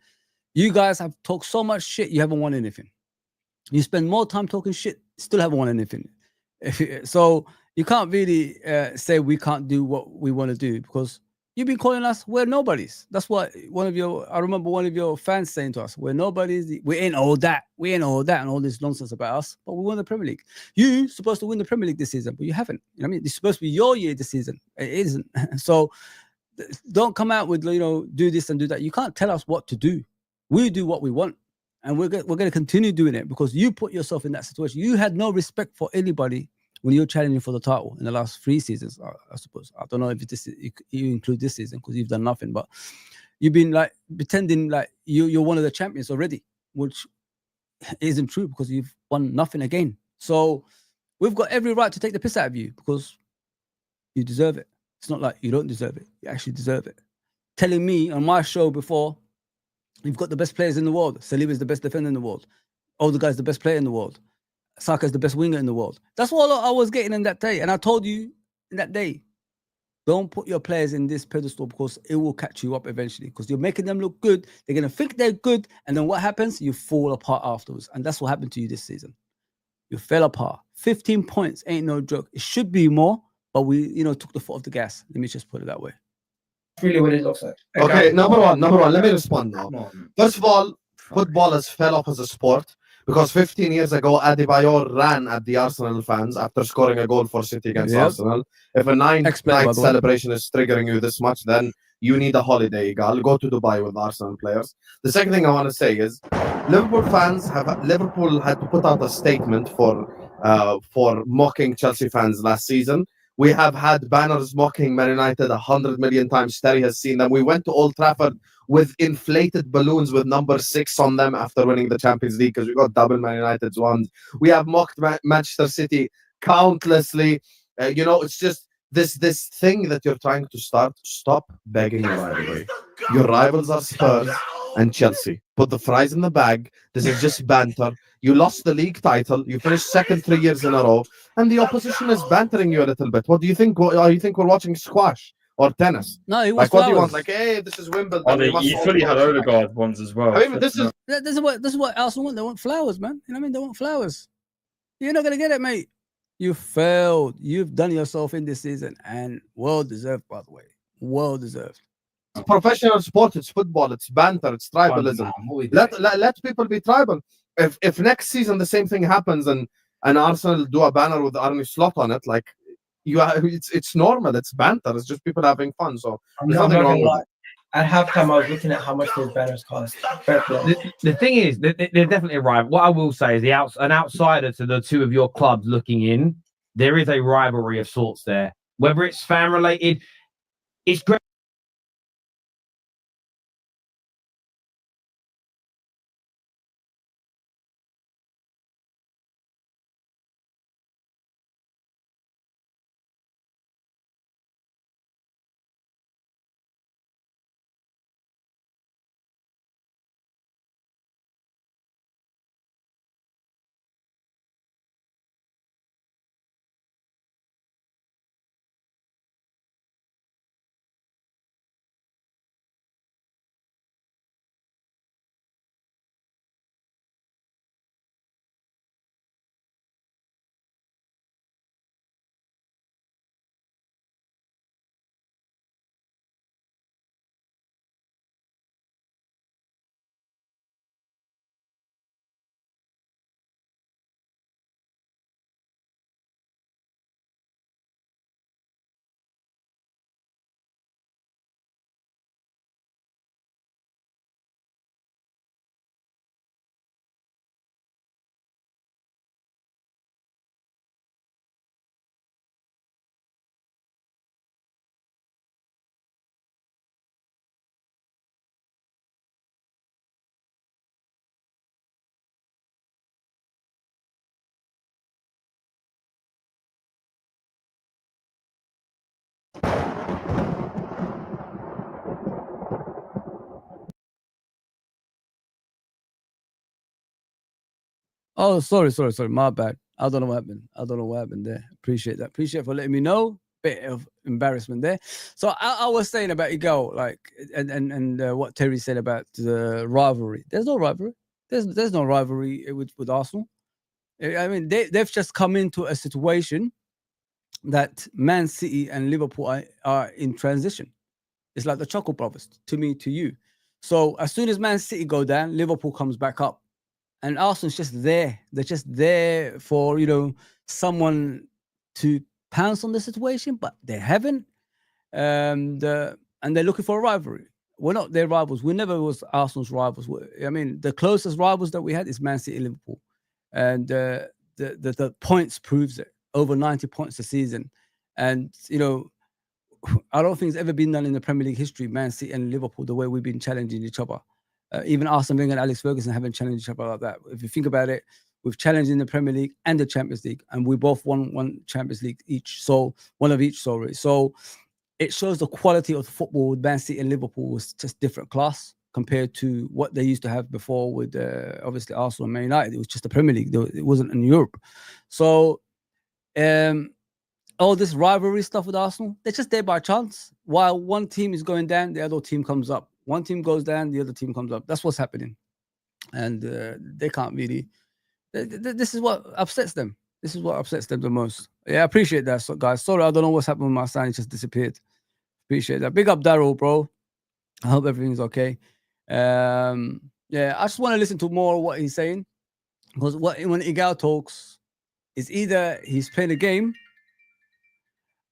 S1: You guys have talked so much shit, you haven't won anything. You spend more time talking shit, still haven't won anything. So you can't really say we can't do what we want to do because you've been calling us, we're nobodies. That's what I remember one of your fans saying to us, we're nobodies, we ain't all that, and all this nonsense about us, but we won the Premier League. You're supposed to win the Premier League this season, but you haven't. You know what I mean? It's supposed to be your year this season. It isn't. So don't come out with, do this and do that. You can't tell us what to do. We do what we want. And we're going to continue doing it because you put yourself in that situation. You had no respect for anybody when you're challenging for the title in the last 3 seasons, I suppose. I don't know if you include this season because you've done nothing, but you've been like pretending like you're one of the champions already, which isn't true because you've won nothing again. So we've got every right to take the piss out of you because you deserve it. It's not like you don't deserve it. You actually deserve it. Telling me on my show before, you've got the best players in the world. Saliba is the best defender in the world. Odegaard is the best player in the world. Saka is the best winger in the world. That's what I was getting in that day. And I told you in that day, don't put your players in this pedestal because it will catch you up eventually because you're making them look good. They're going to think they're good. And then what happens? You fall apart afterwards. And that's what happened to you this season. You fell apart. 15 points ain't no joke. It should be more, but we, took the foot off the gas. Let me just put it that way.
S5: That's really what it looks like.
S7: Okay, number one. Let me respond now. First of all, football has fell off as a sport. Because 15 years ago, Adebayor ran at the Arsenal fans after scoring a goal for City against Arsenal. If a night celebration is triggering you this much, then you need a holiday, Gal. Go to Dubai with Arsenal players. The second thing I want to say is, Liverpool had to put out a statement for mocking Chelsea fans last season. We have had banners mocking Man United 100 million times. Terry has seen them. We went to Old Trafford with inflated balloons with number 6 on them after winning the Champions League because we got double Man United's ones. We have mocked Manchester City countlessly. It's just this thing that you're trying to start. Stop begging your rivalry. Your rivals are Spurs and Chelsea. Put the fries in the bag. This is just banter. You lost the league title. You finished second 3 years in a row. And the opposition is bantering you a little bit. What do you think? You think we're watching squash? Or tennis.
S1: No, he
S7: like
S1: wants
S7: what
S1: flowers.
S7: do you want? Like, hey, this is Wimbledon.
S6: You fully had Odegaard ones as well.
S7: I mean, this is
S1: what Arsenal want. They want flowers, man. You know what I mean? They want flowers. You're not gonna get it, mate. You failed. You've done yourself in this season, and well deserved, by the way. Well deserved.
S7: It's professional sport. It's football. It's banter. It's tribalism. Let people be tribal. If next season the same thing happens and Arsenal do a banner with Arne Slot on it, like. It's normal. It's banter. It's just people having fun. So there's nothing wrong with it.
S5: At halftime, I was looking at how much those banners cost.
S3: The thing is, they're definitely right. What I will say is, an outsider to the two of your clubs looking in, there is a rivalry of sorts there. Whether it's fan related, it's great.
S1: Oh, sorry. My bad. I don't know what happened there. Appreciate that. Appreciate for letting me know. Bit of embarrassment there. So I was saying about Igal, like, and what Terry said about the rivalry. There's no rivalry. There's no rivalry with Arsenal. I mean, they've just come into a situation that Man City and Liverpool are in transition. It's like the Chuckle Brothers, to me, to you. So as soon as Man City go down, Liverpool comes back up. And Arsenal's just there. They're just there for, someone to pounce on the situation, but they haven't. And they're looking for a rivalry. We're not their rivals. We never was Arsenal's rivals. I mean, the closest rivals that we had is Man City and Liverpool. And the points proves it. Over 90 points a season. And, I don't think it's ever been done in the Premier League history, Man City and Liverpool, the way we've been challenging each other. Even Arsene Wenger and Alex Ferguson haven't challenged each other like that. If you think about it, we've challenged in the Premier League and the Champions League, and we both won one Champions League each. So one of each, sorry. So it shows the quality of the football with Man City and Liverpool was just different class compared to what they used to have before with obviously Arsenal and Man United. It was just the Premier League. It wasn't in Europe. So all this rivalry stuff with Arsenal, they're just there by chance. While one team is going down, the other team comes up. One team goes down, the other team comes up. That's what's happening. And they can't really... This is what upsets them. This is what upsets them the most. Yeah, I appreciate that, guys. Sorry, I don't know what's happened with my sound. It just disappeared. Appreciate that. Big up, Daryl, bro. I hope everything's okay. Yeah, I just want to listen to more of what he's saying. Because when Igal talks, it's either he's playing a game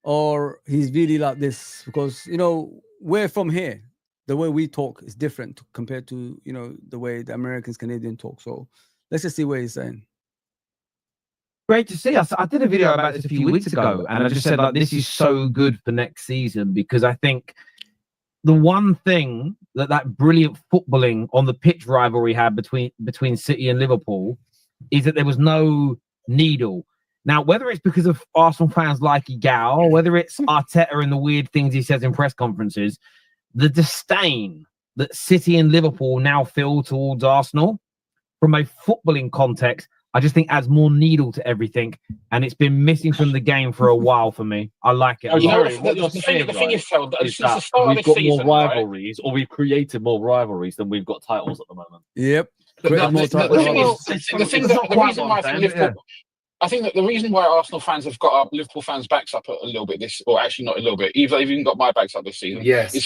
S1: or he's really like this. Because, we're from here. The way we talk is different compared to, the way the Americans, Canadian talk. So let's just see what he's saying.
S3: Great to see us. I did a video about this a few weeks ago, and I just said, like, this is so good for next season, because I think the one thing that brilliant footballing on the pitch rivalry had between City and Liverpool is that there was no needle. Now, whether it's because of Arsenal fans like Igal, or whether it's Arteta and the weird things he says in press conferences, the disdain that City and Liverpool now feel towards Arsenal from a footballing context, I just think adds more needle to everything, and it's been missing from the game for a while for me. I like it.
S8: The thing is, Phil, since the start of this season, more rivalries, or we've created more rivalries than we've got titles at the moment.
S1: Yep.
S8: I think that the reason why Arsenal fans have got our Liverpool fans' backs up a little bit or actually not a little bit, they've even got my backs up this season.
S4: Yes,
S8: is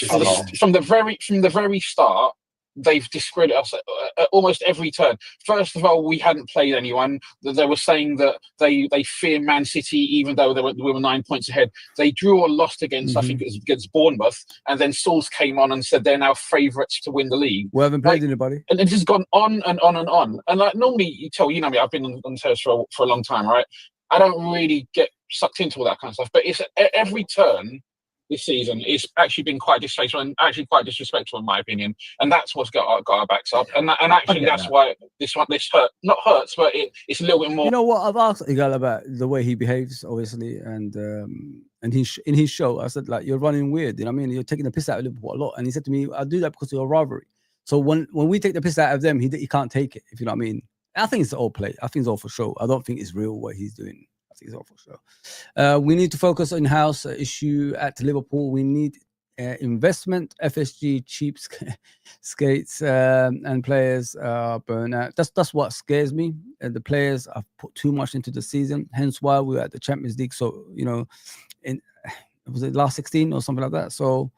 S8: from the very start. They've discredited us at almost every turn. First of all, we hadn't played anyone. They were saying that they fear Man City, even though we were 9 points ahead. They drew or lost against, I think it was against Bournemouth, and then Sauls came on and said they're now favourites to win the league.
S1: We haven't played anybody.
S8: And it's just gone on and on and on. And like normally, you know me, I've been on terrace for a long time, right? I don't really get sucked into all that kind of stuff. But it's every turn this season, it's actually been quite distasteful and actually quite disrespectful in my opinion, and that's what's got our backs up. And actually, that's why this hurts, but it's a little bit more.
S1: You know what? I've asked Igal about the way he behaves, obviously, and in his show, I said, like, you're running weird. You know what I mean? You're taking the piss out of Liverpool a lot, and he said to me, "I do that because of your rivalry." So when we take the piss out of them, he can't take it. If you know what I mean? I think it's all play. I think it's all for show. I don't think it's real what he's doing. I think it's all for sure. We need to focus on in-house issue at Liverpool. We need investment, FSG, cheap skates, and players burn out. That's what scares me. The players have put too much into the season, hence why we're at the Champions League. So, was it last 16 or something like that? So,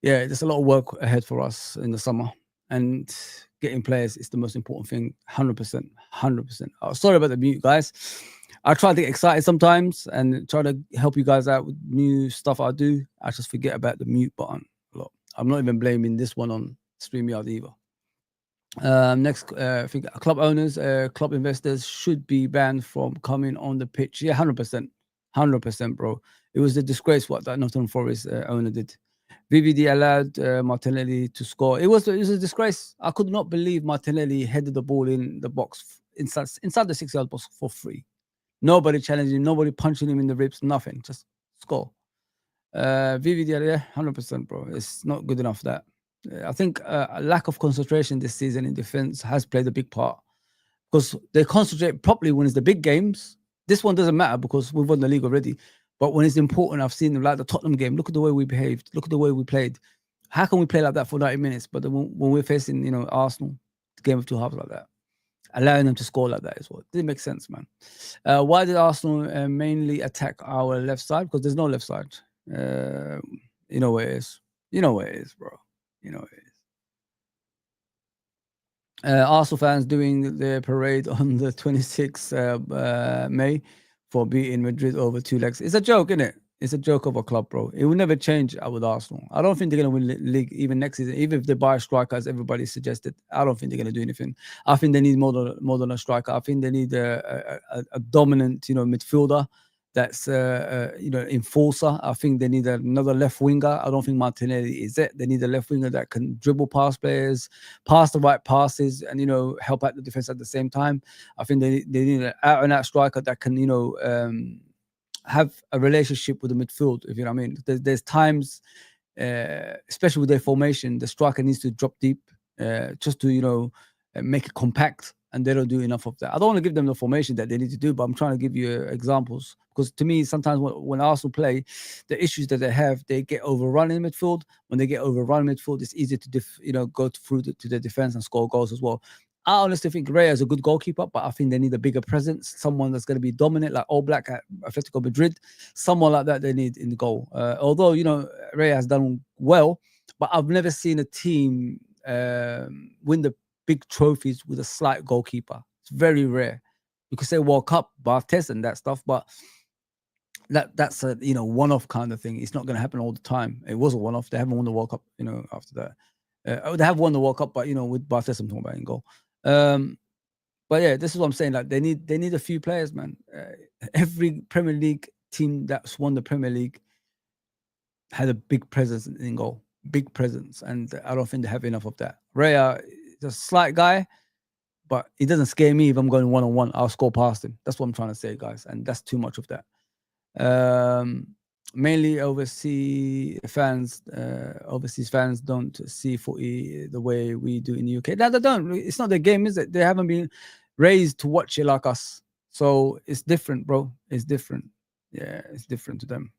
S1: yeah, there's a lot of work ahead for us in the summer. And getting players is the most important thing, 100%. Oh, sorry about the mute, guys. I try to get excited sometimes and try to help you guys out with new stuff I do. I just forget about the mute button a lot. I'm not even blaming this one on StreamYard either. Next, I think club owners, club investors should be banned from coming on the pitch. Yeah, 100%, bro. It was a disgrace what that Nottingham Forest owner did. VVD allowed Martinelli to score. It was a disgrace. I could not believe Martinelli headed the ball in the box inside the 6-yard box for free. Nobody challenging him, nobody punching him in the ribs, nothing. Just score. VVD, yeah, 100%, bro. It's not good enough that. I think a lack of concentration this season in defense has played a big part. because they concentrate properly when it's the big games. This one doesn't matter because we've won the league already. But when it's important, I've seen them like the Tottenham game. Look at the way we behaved. Look at the way we played. How can we play like that for 90 minutes? But then when we're facing, Arsenal, the game of two halves like that, allowing them to score like that as well. It didn't make sense, man. Why did Arsenal mainly attack our left side? Because there's no left side. You know where it is. You know where it is, bro. You know where it is. Arsenal fans doing their parade on the 26th May for beating Madrid over 2 legs. It's a joke, isn't it? It's a joke of a club, bro. It will never change with Arsenal. I don't think they're going to win the league even next season. Even if they buy a striker, as everybody suggested, I don't think they're going to do anything. I think they need more than a striker. I think they need a dominant, midfielder that's, enforcer. I think they need another left winger. I don't think Martinelli is it. They need a left winger that can dribble past players, pass the right passes, and, help out the defense at the same time. I think they need an out-and-out striker that can, have a relationship with the midfield, if you know what I mean. There's times, especially with their formation, the striker needs to drop deep just to, make it compact, and they don't do enough of that. I don't want to give them the formation that they need to do, but I'm trying to give you examples. Because to me, sometimes when Arsenal play, the issues that they have, they get overrun in midfield. When they get overrun in midfield, it's easy to go through to the defense and score goals as well. I honestly think Raya is a good goalkeeper, but I think they need a bigger presence, someone that's going to be dominant, like All Black at Atletico Madrid. Someone like that they need in the goal. Although, Raya has done well, but I've never seen a team win the big trophies with a slight goalkeeper. It's very rare. You could say World Cup, Bartes and that stuff, but that's a one-off kind of thing. It's not going to happen all the time. It was a one-off. They haven't won the World Cup, after that. They have won the World Cup, but with Bartes, I'm talking about in goal. But yeah, this is what I'm saying. Like they need a few players, man. Every Premier League team that's won the Premier League had a big presence in goal, big presence, and I don't think they have enough of that. Raya is a slight guy, but he doesn't scare me if I'm going 1-on-1. I'll score past him. That's what I'm trying to say, guys, and that's too much of that. Mainly overseas fans don't see footy the way we do in the UK. No, they don't. It's not their game, is it? They haven't been raised to watch it like us. So it's different, bro. It's different. Yeah, it's different to them.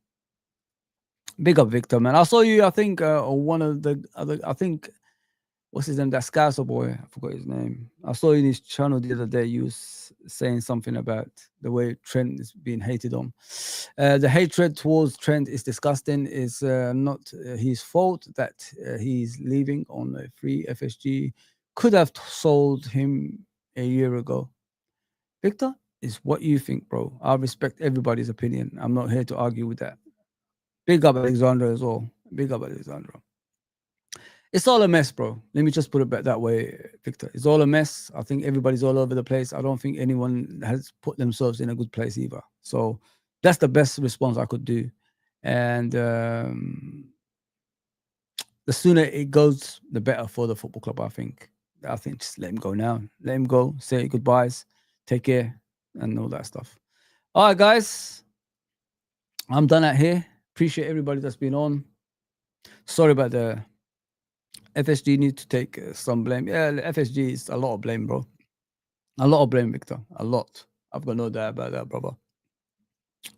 S1: Big up, Victor, man. I saw you, I think, on one of the other, I think, what's his name? That Scouser boy. I forgot his name. I saw you in his channel the other day. You was saying something about the way Trent is being hated on. The hatred towards Trent is disgusting. It's not his fault that he's leaving on a free. FSG could have sold him a year ago. Victor, is what you think, bro. I respect everybody's opinion. I'm not here to argue with that. Big up Alexandra as well. Big up Alexandra. It's all a mess, bro. Let me just put it back that way, Victor. It's all a mess. I think everybody's all over the place. I don't think anyone has put themselves in a good place either. So that's the best response I could do. And the sooner it goes, the better for the football club, I think. I think just let him go now. Let him go. Say goodbyes. Take care. And all that stuff. All right, guys. I'm done out here. Appreciate everybody that's been on. Sorry about the FSG need to take some blame. Yeah, FSG is a lot of blame, bro. A lot of blame, Victor. A lot. I've got no doubt about that, brother.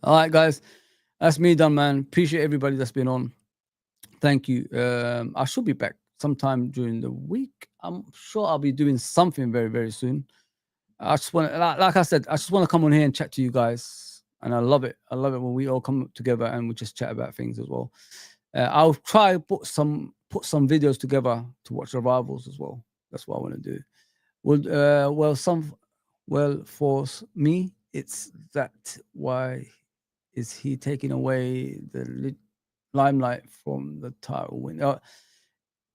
S1: All right, guys. That's me done, man. Appreciate everybody that's been on. Thank you. I should be back sometime during the week. I'm sure I'll be doing something very, very soon. I just want to, like I said, I just want to come on here and chat to you guys. And I love it. I love it when we all come together and we just chat about things as well. I'll try to put some videos together to watch the rivals as well. That's what I want to do. Well, for me, it's that. Why is he taking away the limelight from the title win?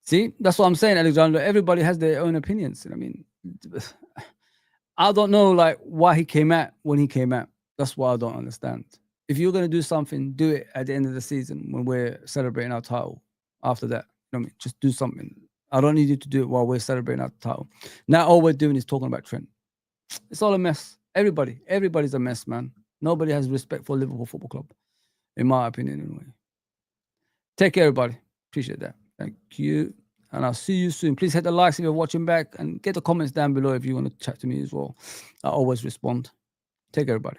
S1: See, that's what I'm saying, Alexander. Everybody has their own opinions. I mean, I don't know, like, why he came out when he came out. That's what I don't understand. If you're going to do something, do it at the end of the season when we're celebrating our title. After that, you know what I mean? Just do something. I don't need you to do it while we're celebrating our title. Now all we're doing is talking about Trent. It's all a mess. Everybody's a mess, man. Nobody has respect for Liverpool Football Club, in my opinion, anyway. Take care, everybody. Appreciate that. Thank you. and I'll see you soon. Please hit the likes if you're watching back, and get the comments down below if you want to chat to me as well. I always respond. Take care, everybody.